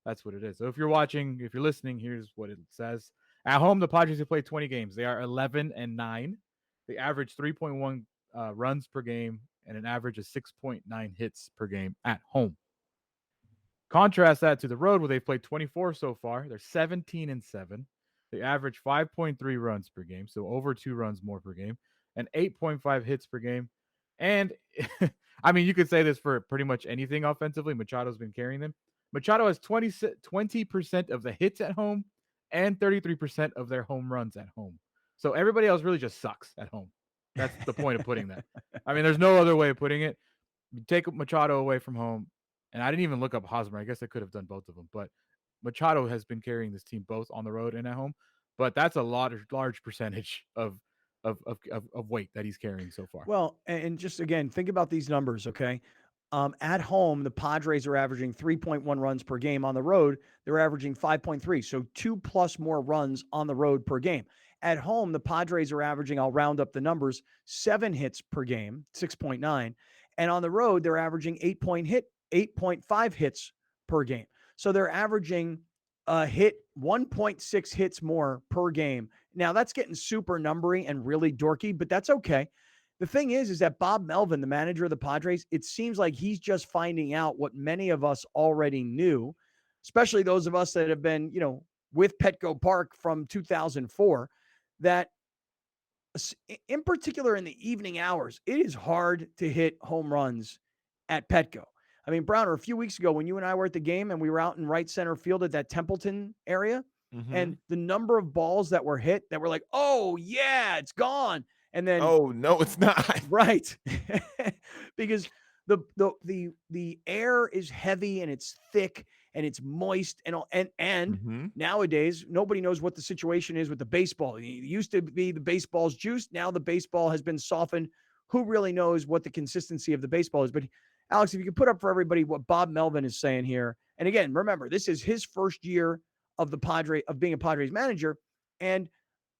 That's what it is. So if you're watching, if you're listening, here's what it says. At home, the Padres have played 20 games. They are 11-9. They average 3.1 runs per game and an average of 6.9 hits per game at home. Contrast that to the road where they've played 24 so far. They're 17-7. They average 5.3 runs per game, so over 2 runs more per game, and 8.5 hits per game. And I mean, you could say this for pretty much anything offensively. Machado's been carrying them. Machado has 20% of the hits at home and 33% of their home runs at home. So everybody else really just sucks at home. That's the point of putting that. I mean, there's no other way of putting it. You take Machado away from home, and I didn't even look up Hosmer. I guess I could have done both of them, but Machado has been carrying this team both on the road and at home. But that's a large percentage of weight that he's carrying so far. Well, and just again, think about these numbers, okay? At home, the Padres are averaging 3.1 runs per game. On the road, they're averaging 5.3. So 2+ more runs on the road per game. At home, the Padres are averaging, I'll round up the numbers, 7 hits per game, 6.9. And on the road, they're averaging 8.5 hits per game. So they're averaging a hit 1.6 hits more per game. Now that's getting super numbery and really dorky, but that's okay. The thing is that Bob Melvin, the manager of the Padres, it seems like he's just finding out what many of us already knew, especially those of us that have been, with Petco Park from 2004, that in particular in the evening hours, it is hard to hit home runs at Petco. I mean, Browner, a few weeks ago when you and I were at the game and we were out in right center field at that Templeton area, and the number of balls that were hit that were like, oh, yeah, it's gone. And then, oh, no, it's not. Right. Because the air is heavy and it's thick and it's moist and nowadays nobody knows what the situation is with the baseball. It used to be the baseball's juiced. Now the baseball has been softened. Who really knows what the consistency of the baseball is? But Alex, if you could put up for everybody what Bob Melvin is saying here. And again, remember, this is his first year of being a Padres manager. And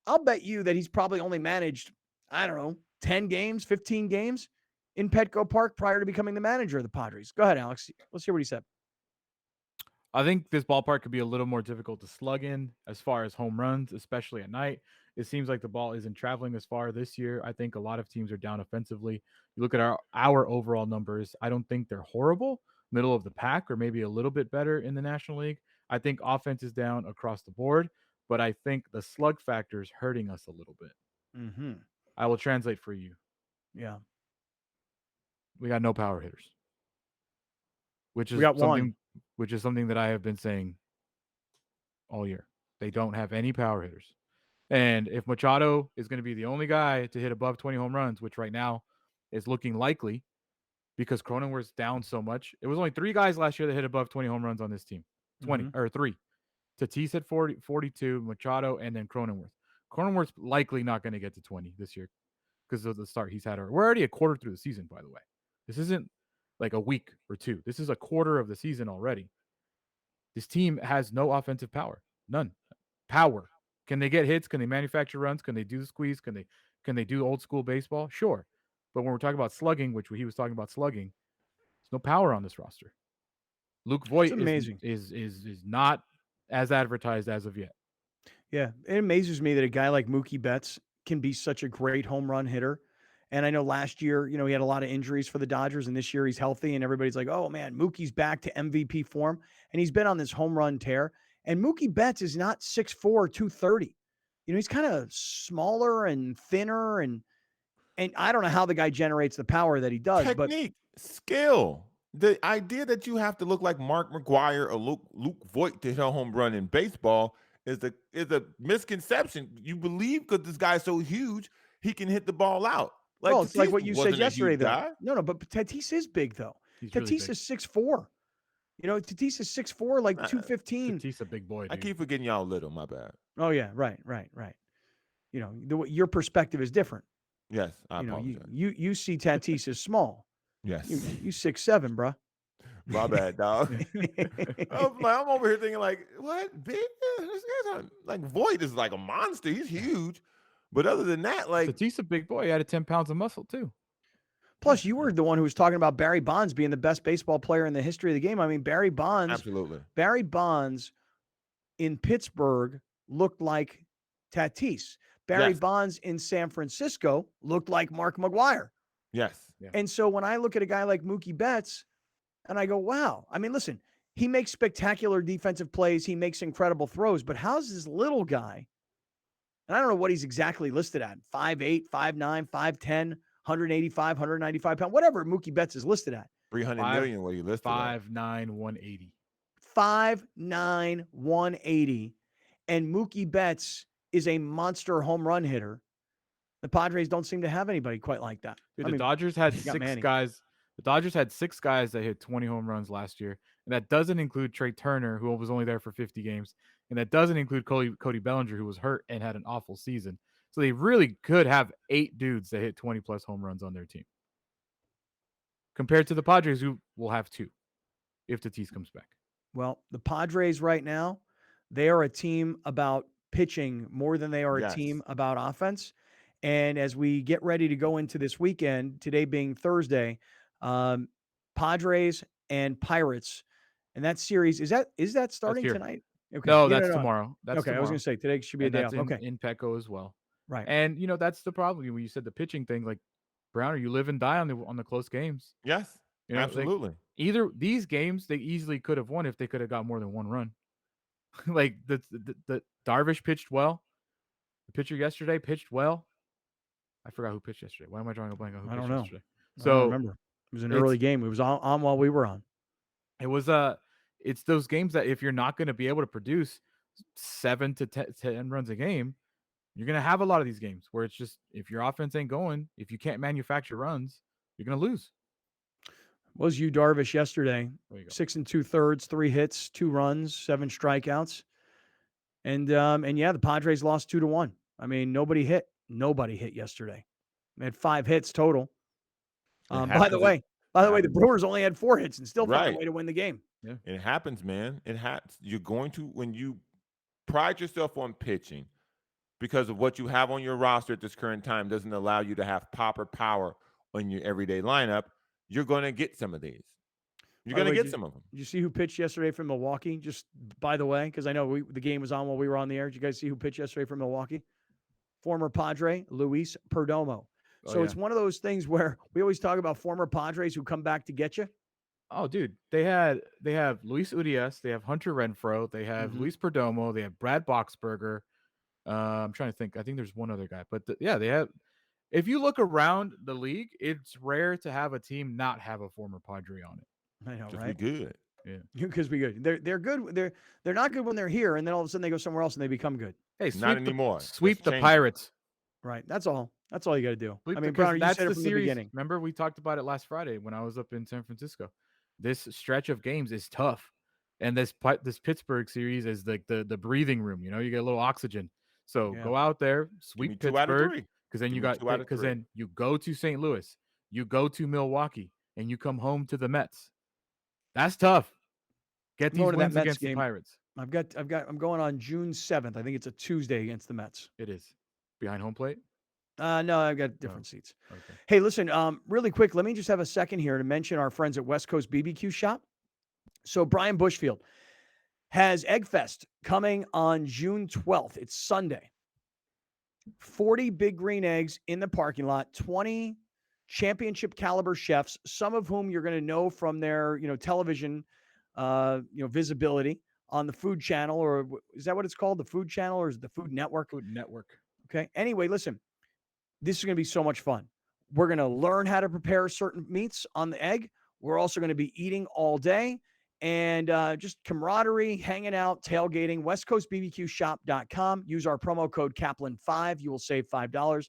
I'll bet you that he's probably only managed, I don't know, 10 games, 15 games in Petco Park prior to becoming the manager of the Padres. Go ahead, Alex. Let's hear what he said. I think this ballpark could be a little more difficult to slug in as far as home runs, especially at night. It seems like the ball isn't traveling as far this year. I think a lot of teams are down offensively. You look at our overall numbers, I don't think they're horrible, middle of the pack, or maybe a little bit better in the National League. I think offense is down across the board, but I think the slug factor is hurting us a little bit. Mm-hmm. I will translate for you. Yeah. We got no power hitters, which is something that I have been saying all year. They don't have any power hitters. And if Machado is going to be the only guy to hit above 20 home runs, which right now is looking likely because Cronenworth's down so much. It was only 3 guys last year that hit above 20 home runs on this team. 20 or 3. Tatis at 40, 42, Machado, and then Cronenworth. Cronenworth's likely not going to get to 20 this year because of the start he's had. We're already a quarter through the season, by the way. This isn't like a week or two. This is a quarter of the season already. This team has no offensive power. None. Power. Can they get hits? Can they manufacture runs? Can they do the squeeze? Can they do old school baseball? Sure. But when we're talking about slugging, which he was talking about slugging, there's no power on this roster. Luke Voigt is not as advertised as of yet. Yeah, it amazes me that a guy like Mookie Betts can be such a great home run hitter. And I know last year, he had a lot of injuries for the Dodgers, and this year he's healthy, and everybody's like, oh, man, Mookie's back to MVP form. And he's been on this home run tear. And Mookie Betts is not 6'4", 230. He's kind of smaller and thinner, and I don't know how the guy generates the power that he does. Technique, skill. The idea that you have to look like Mark McGwire or Luke Voigt to hit a home run in baseball is a misconception. You believe because this guy's so huge, he can hit the ball out. Well, it's like what you said wasn't a yesterday, huge though. guy. No, but Tatis is big, though. He's really Tatis big. is 6'4". Tatis is 6'4", like 215. Tatis a big boy, dude. I keep forgetting y'all little. My bad. Oh, yeah, right. Your perspective is different. Yes, I apologize. You see Tatis as small. Yes. You 6'7", bro. My bad, dog. I'm over here thinking like, what? Big? This guy's like Voigt is like a monster. He's huge. But other than that, like Tatis a big boy. He added 10 pounds of muscle too. Plus, you were the one who was talking about Barry Bonds being the best baseball player in the history of the game. I mean, Barry Bonds. Absolutely. Barry Bonds in Pittsburgh looked like Tatis. Barry Bonds in San Francisco looked like Mark McGwire. Yes. Yeah. And so when I look at a guy like Mookie Betts, and I go, wow. I mean, listen, he makes spectacular defensive plays. He makes incredible throws. But how's this little guy, and I don't know what he's exactly listed at, 5'8", 5'9", 5'10", 185, 195 pounds, whatever Mookie Betts is listed at. 300 million, what he listed at? 5'9", 180. 5'9", 180. And Mookie Betts is a monster home run hitter. The Padres don't seem to have anybody quite like that. Dude, the Dodgers had six Manny. guys. The Dodgers had 6 guys that hit 20 home runs last year. And that doesn't include Trey Turner, who was only there for 50 games. And that doesn't include Cody Bellinger, who was hurt and had an awful season. So they really could have 8 dudes that hit 20-plus home runs on their team. Compared to the Padres, who will have 2 if Tatis comes back. Well, the Padres right now, they are a team about pitching more than they are a team about offense. And as we get ready to go into this weekend, today being Thursday, Padres and Pirates, and that series is that starting tonight? Okay. No, that's tomorrow. That's okay. tomorrow. I was going to say today should be a day off. Okay, in Petco as well. Right. And that's the problem when you said the pitching thing. Like Browner, you live and die on the close games. Yes, absolutely. Like, either these games they easily could have won if they could have got more than one run. Like the Darvish pitched well. The pitcher yesterday pitched well. I forgot who pitched yesterday. Why am I drawing a blank on who pitched yesterday? So I don't remember. It was an early game. It was on while we were on. It was it's those games that if you're not going to be able to produce 7 to 10 runs a game, you're going to have a lot of these games where it's just if your offense ain't going, if you can't manufacture runs, you're going to lose. Was you Darvish yesterday? 6 2/3, 3 hits, 2 runs, 7 strikeouts, and yeah, the Padres lost 2-1. I mean, nobody hit yesterday. They had 5 hits total. By the way, the Brewers only had 4 hits and still found a way to win the game. Yeah, it happens, man. It happens. You're going to when you pride yourself on pitching because of what you have on your roster at this current time doesn't allow you to have pop or power on your everyday lineup. You're going to get some of these. You're going to get some of them. Did you see who pitched yesterday from Milwaukee? Just by the way, because I know the game was on while we were on the air. Did you guys see who pitched yesterday from Milwaukee? Former Padre, Luis Perdomo. So it's one of those things where we always talk about former Padres who come back to get you. Oh, dude, they have Luis Urias, they have Hunter Renfroe, they have Luis Perdomo, they have Brad Boxberger. I'm trying to think. I think there's one other guy, but they have. If you look around the league, it's rare to have a team not have a former Padre on it. I know, Just right? be good. Yeah, because be good. They're good. They're not good when they're here, and then all of a sudden they go somewhere else and they become good. Hey, not anymore. Sweep the Pirates. Right. That's all. That's all you got to do. I mean, Browner, that's you said the it from series. the beginning. Remember, we talked about it last Friday when I was up in San Francisco. This stretch of games is tough. And this Pittsburgh series is like the breathing room. You get a little oxygen. So Yeah. go out there, Give me sweep 2 out of Pittsburgh, 3. because then Give you me got 2 out of because 3. then you go to St. Louis, you go to Milwaukee, and you come home to the Mets. That's tough. Get I'm these going to that wins Mets against the game. Pirates. I'm going on June 7th. I think it's a Tuesday against the Mets. It is behind home plate. No, I've got different seats. Okay. Hey, listen, really quick, let me just have a second here to mention our friends at West Coast BBQ Shop. So Brian Bushfield has Egg Fest coming on June 12th. It's Sunday. 40 Big Green Eggs in the parking lot, 20 championship caliber chefs, some of whom you're going to know from their, television, visibility on the Food Channel, or is that what it's called? The Food Channel, or is it the Food Network? Food Network. Okay. Anyway, listen, this is going to be so much fun. We're going to learn how to prepare certain meats on the egg. We're also going to be eating all day and just camaraderie, hanging out, tailgating. WestCoastBBQShop.com. Use our promo code Kaplan5. You will save $5.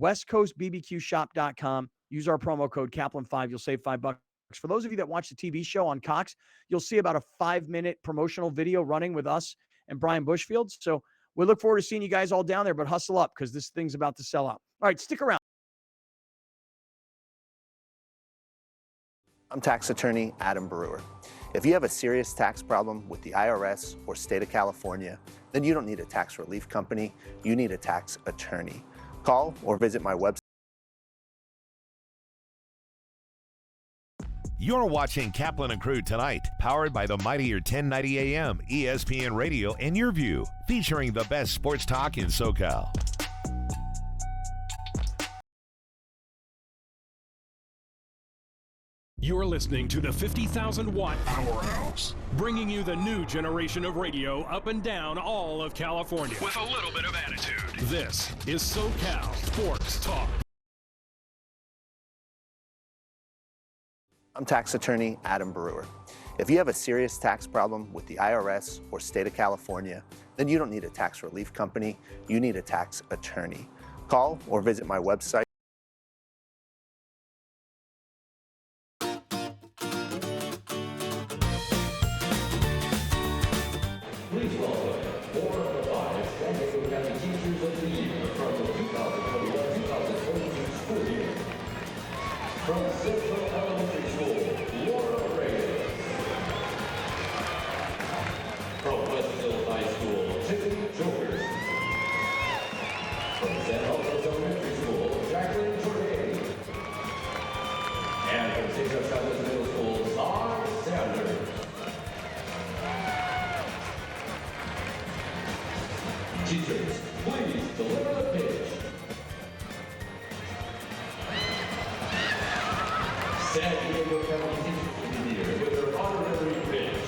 WestCoastBBQShop.com. Use our promo code Kaplan5. You'll save $5. For those of you that watch the TV show on Cox, you'll see about a 5-minute promotional video running with us and Brian Bushfield. So we look forward to seeing you guys all down there, but hustle up because this thing's about to sell out. All right, stick around. I'm tax attorney Adam Brewer. If you have a serious tax problem with the IRS or state of California, then you don't need a tax relief company, you need a tax attorney. Call or visit my website. You're watching Kaplan and Crew tonight, powered by the mightier 1090 AM, ESPN Radio, and Your View, featuring the best sports talk in SoCal. You're listening to the 50,000-watt powerhouse, bringing you the new generation of radio up and down all of California with a little bit of attitude. This is SoCal Sports Talk. I'm tax attorney Adam Brewer. If you have a serious tax problem with the IRS or state of California, then you don't need a tax relief company, you need a tax attorney. Call or visit my website. Please welcome 4 of the 5 San Diego County Teachers of the Year from the 2021-2022 school year. From Central Elementary School, Laura Reyes. From Westville High School, Tiffany George. From San Alfonso Elementary School, Jacqueline Jordan. And from St. Joe Chavez Middle School, Todd Sanders. Teachers, please deliver the pitch. San Diego County Teachers of the Year with their honorary pitch.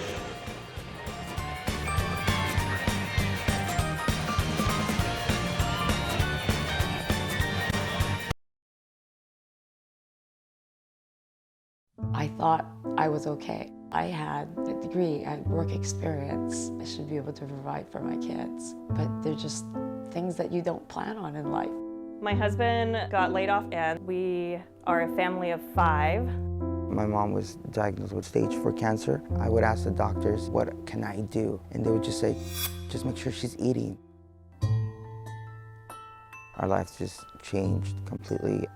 I thought I was okay. I had a degree, I had work experience. I should be able to provide for my kids. But they're just things that you don't plan on in life. My husband got laid off and we are a family of 5. My mom was diagnosed with stage 4 cancer. I would ask the doctors, what can I do? And they would just say, just make sure she's eating. Our lives just changed completely.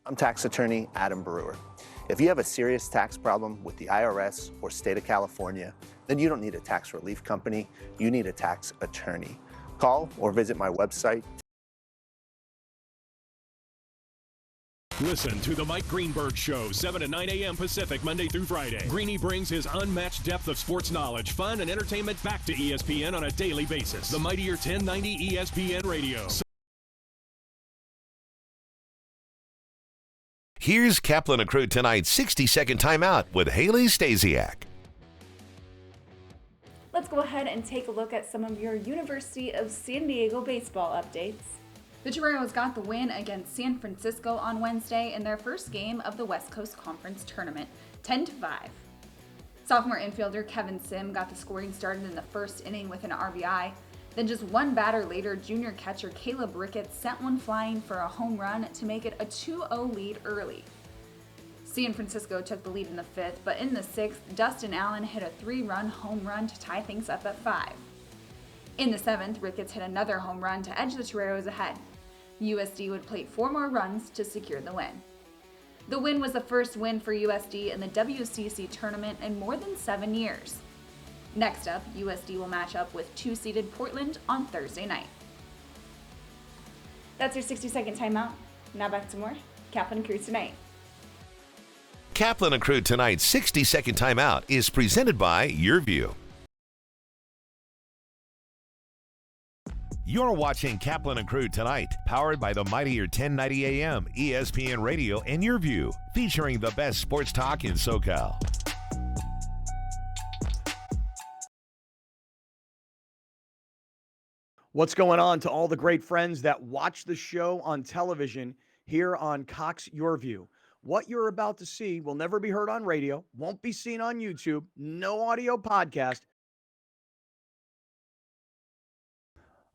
I'm tax attorney Adam Brewer. If you have a serious tax problem with the IRS or state of California, then you don't need a tax relief company, you need a tax attorney. Call or visit my website. Listen to the Mike Greenberg Show, 7 to 9 a.m. Pacific, Monday through Friday. Greeny brings his unmatched depth of sports knowledge, fun, and entertainment back to ESPN on a daily basis. The mightier 1090 ESPN Radio. Here's Kaplan and Crew tonight's 60-second timeout with Haley Stasiak. Let's go ahead and take a look at some of your University of San Diego baseball updates. The Toreros got the win against San Francisco on Wednesday in their first game of the West Coast Conference Tournament, 10-5. Sophomore infielder Kevin Sim got the scoring started in the first inning with an RBI. Then just one batter later, junior catcher Caleb Ricketts sent one flying for a home run to make it a 2-0 lead early. San Francisco took the lead in the fifth, but in the sixth, Dustin Allen hit a 3-run home run to tie things up at 5. In the seventh, Ricketts hit another home run to edge the Toreros ahead. USD would plate 4 more runs to secure the win. The win was the first win for USD in the WCC tournament in more than 7 years. Next up, USD will match up with 2-seeded Portland on Thursday night. That's your 60-second timeout. Now back to more Kaplan and Crew tonight. Kaplan and Crew tonight's 60-second timeout is presented by Your View. You're watching Kaplan and Crew tonight, powered by the mightier 1090 AM, ESPN Radio, and Your View, featuring the best sports talk in SoCal. What's going on to all the great friends that watch the show on television here on Cox Your View? What you're about to see will never be heard on radio, won't be seen on YouTube, no audio podcast.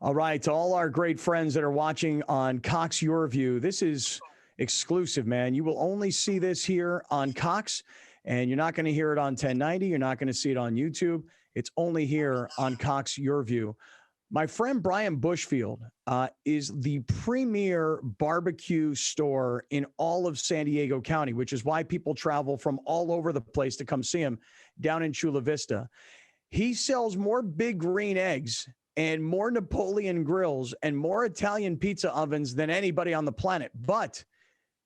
All right, to all our great friends that are watching on Cox Your View, this is exclusive, man. You will only see this here on Cox, and you're not going to hear it on 1090. You're not going to see it on YouTube. It's only here on Cox Your View. My friend Brian Bushfield is the premier barbecue store in all of San Diego County, which is why people travel from all over the place to come see him down in Chula Vista. He sells more Big Green eggs and more Napoleon grills and more Italian pizza ovens than anybody on the planet. But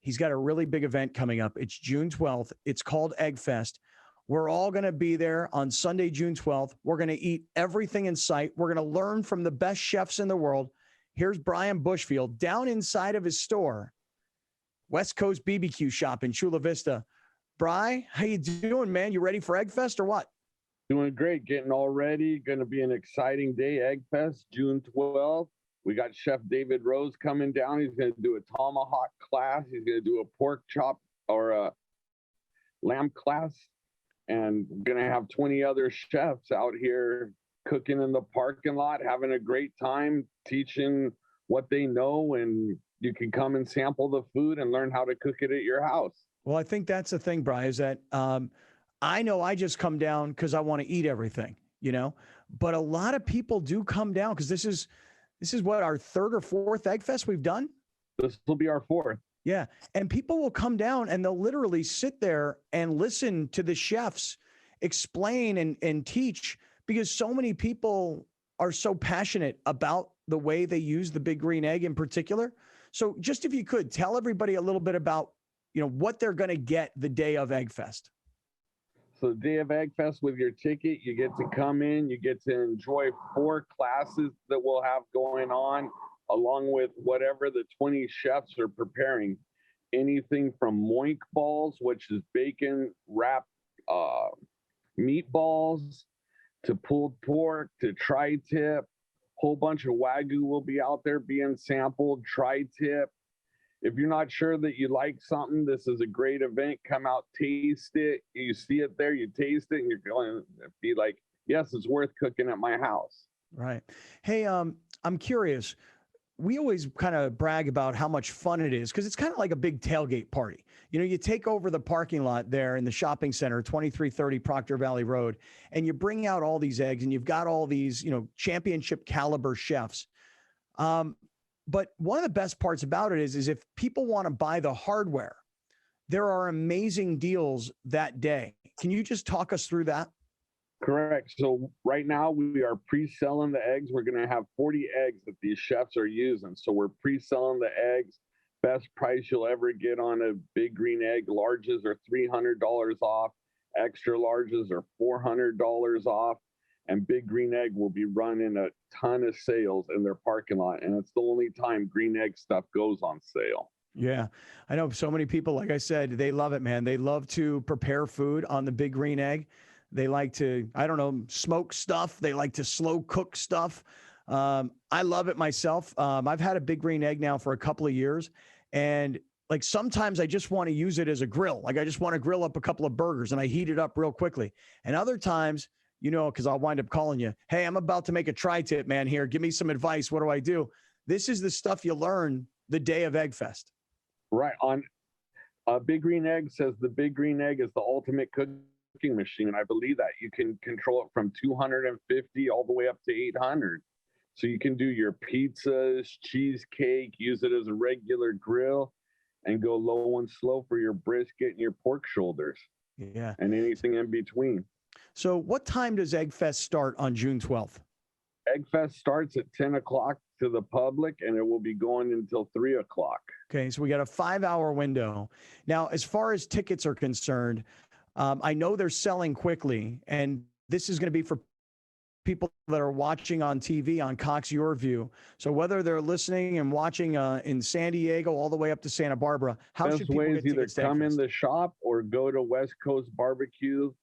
he's got a really big event coming up. It's June 12th. It's called Egg Fest. We're all going to be there on Sunday, June 12th. We're going to eat everything in sight. We're going to learn from the best chefs in the world. Here's Brian Bushfield down inside of his store, West Coast BBQ shop in Chula Vista. Bri, how you doing, man? You ready for Egg Fest or what? Doing great. Getting all ready. Going to be an exciting day, Egg Fest, June 12th. We got Chef David Rose coming down. He's going to do a tomahawk class. He's going to do a pork chop or a lamb class. And we're going to have 20 other chefs out here cooking in the parking lot, having a great time, teaching what they know, and you can come and sample the food and learn how to cook it at your house. Well, I think that's the thing, Brian, is that I know I just come down because I want to eat everything, you know, but a lot of people do come down because this is what, our third or fourth Egg Fest we've done? This will be our fourth. Yeah. And people will come down and they'll literally sit there and listen to the chefs explain and teach, because so many people are so passionate about the way they use the Big Green Egg in particular. So just if you could tell everybody a little bit about, you know, what they're going to get the day of Egg Fest. So the day of Egg Fest, with your ticket, you get to come in, you get to enjoy 4 classes that we'll have going on, along with whatever the 20 chefs are preparing. Anything from moink balls, which is bacon wrapped meatballs, to pulled pork, to tri-tip. Whole bunch of Wagyu will be out there being sampled, tri-tip. If you're not sure that you like something, this is a great event. Come out, taste it. You see it there, you taste it, and you're going to be like, yes, it's worth cooking at my house. Right. Hey, I'm curious. We always kind of brag about how much fun it is because it's kind of like a big tailgate party. You know, you take over the parking lot there in the shopping center, 2330 Proctor Valley Road, and you bring out all these eggs and you've got all these, you know, championship caliber chefs. But one of the best parts about it is if people want to buy the hardware, there are amazing deals that day. Can you just talk us through that? Correct. So right now we are pre-selling the eggs. We're going to have 40 eggs that these chefs are using. So we're pre-selling the eggs. Best price you'll ever get on a Big Green Egg. Larges are $300 off. Extra larges are $400 off. And Big Green Egg will be running a ton of sales in their parking lot. And it's the only time Green Egg stuff goes on sale. Yeah, I know so many people, like I said, they love it, man. They love to prepare food on the Big Green Egg. They like to, I don't know, smoke stuff. They like to slow cook stuff. I love it myself. I've had a Big Green Egg now for a couple of years. And like sometimes I just want to use it as a grill. Like I just want to grill up a couple of burgers and I heat it up real quickly. And other times, you know, because I'll wind up calling you, hey, I'm about to make a tri-tip, man, here. Give me some advice. What do I do? This is the stuff you learn the day of Egg Fest. Right. On Big Green Egg says the Big Green Egg is the ultimate cooking machine. And I believe that you can control it from 250 all the way up to 800. So you can do your pizzas, cheesecake, use it as a regular grill, and go low and slow for your brisket and your pork shoulders. Yeah. And anything in between. So what time does Egg Fest start on June 12th? Egg Fest starts at 10 o'clock to the public, and it will be going until 3 o'clock. Okay, so we got a 5-hour window. Now, as far as tickets are concerned, I know they're selling quickly, and this is going to be for people that are watching on TV on Cox Your View. So whether they're listening and watching in San Diego all the way up to Santa Barbara, how should people get tickets? Either come in the shop or go to West Coast Barbecue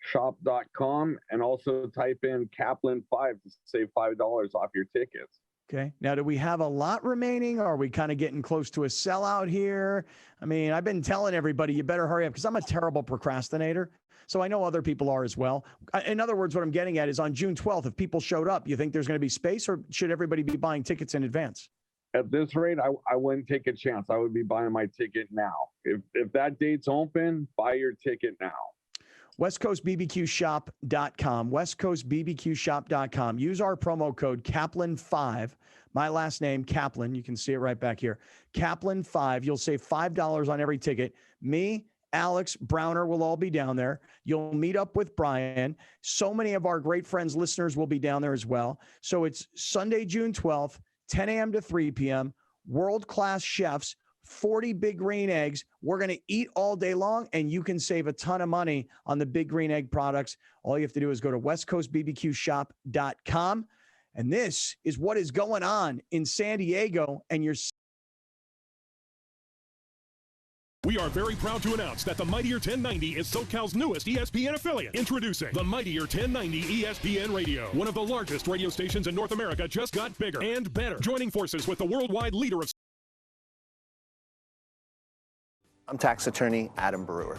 shop.com and also type in Kaplan 5 to save $5 off your tickets. Okay. Now, do we have a lot remaining? Or are we kind of getting close to a sellout here? I mean, I've been telling everybody, you better hurry up because I'm a terrible procrastinator. So I know other people are as well. In other words, what I'm getting at is on June 12th, if people showed up, you think there's going to be space or should everybody be buying tickets in advance? At this rate, I wouldn't take a chance. I would be buying my ticket now. If that date's open, buy your ticket now. WestCoastBBQShop.com, WestCoastBBQShop.com. Use our promo code Kaplan5. My last name, Kaplan. You can see it right back here. Kaplan5. You'll save $5 on every ticket. Me, Alex, Browner will all be down there. You'll meet up with Brian. So many of our great friends, listeners will be down there as well. So it's Sunday, June 12th, 10 a.m. to 3 p.m. World-class chefs, 40 Big Green Eggs. We're going to eat all day long, and you can save a ton of money on the Big Green Egg products. All you have to do is go to westcoastbbqshop.com. And this is what is going on in San Diego, and you're... We are very proud to announce that the Mightier 1090 is SoCal's newest ESPN affiliate. Introducing the Mightier 1090 ESPN Radio. One of the largest radio stations in North America just got bigger and better, joining forces with the worldwide leader of... I'm tax attorney Adam Brewer.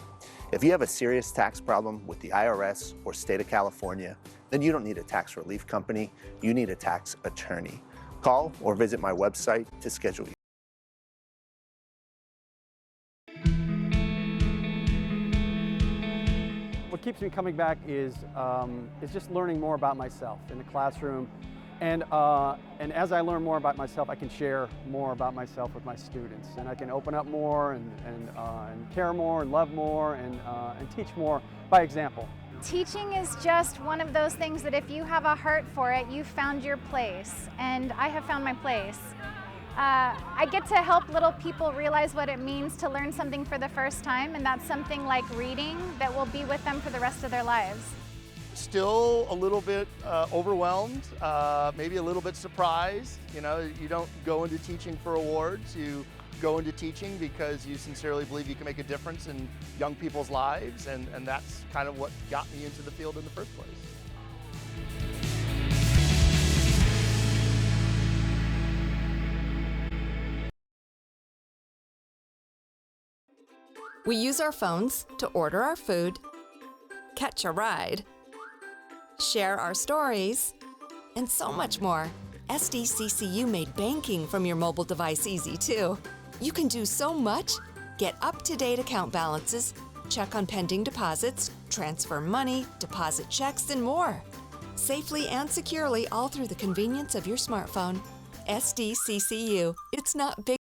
If you have a serious tax problem with the IRS or state of California, then you don't need a tax relief company, you need a tax attorney. Call or visit my website to schedule you. What keeps me coming back is just learning more about myself in the classroom. And as I learn more about myself, I can share more about myself with my students, and I can open up more and care more and love more and teach more by example. Teaching is just one of those things that if you have a heart for it, you've found your place, and I have found my place. I get to help little people realize what it means to learn something for the first time, and that's something like reading that will be with them for the rest of their lives. Still a little bit overwhelmed, maybe a little bit surprised. You know, you don't go into teaching for awards. You go into teaching because you sincerely believe you can make a difference in young people's lives, and that's kind of what got me into the field in the first place. We use our phones to order our food, catch a ride, share our stories, and so much more. SDCCU made banking from your mobile device easy too. You can do so much, get up-to-date account balances, check on pending deposits, transfer money, deposit checks, and more. Safely and securely all through the convenience of your smartphone. SDCCU. It's not big.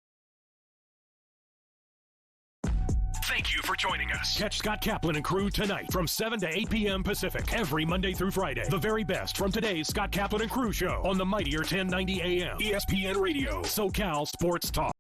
Thank joining us. Catch Scott Kaplan and crew tonight from 7 to 8 p.m. Pacific, every Monday through Friday. The very best from today's Scott Kaplan and crew show on the mightier 1090 AM, ESPN Radio, SoCal Sports Talk.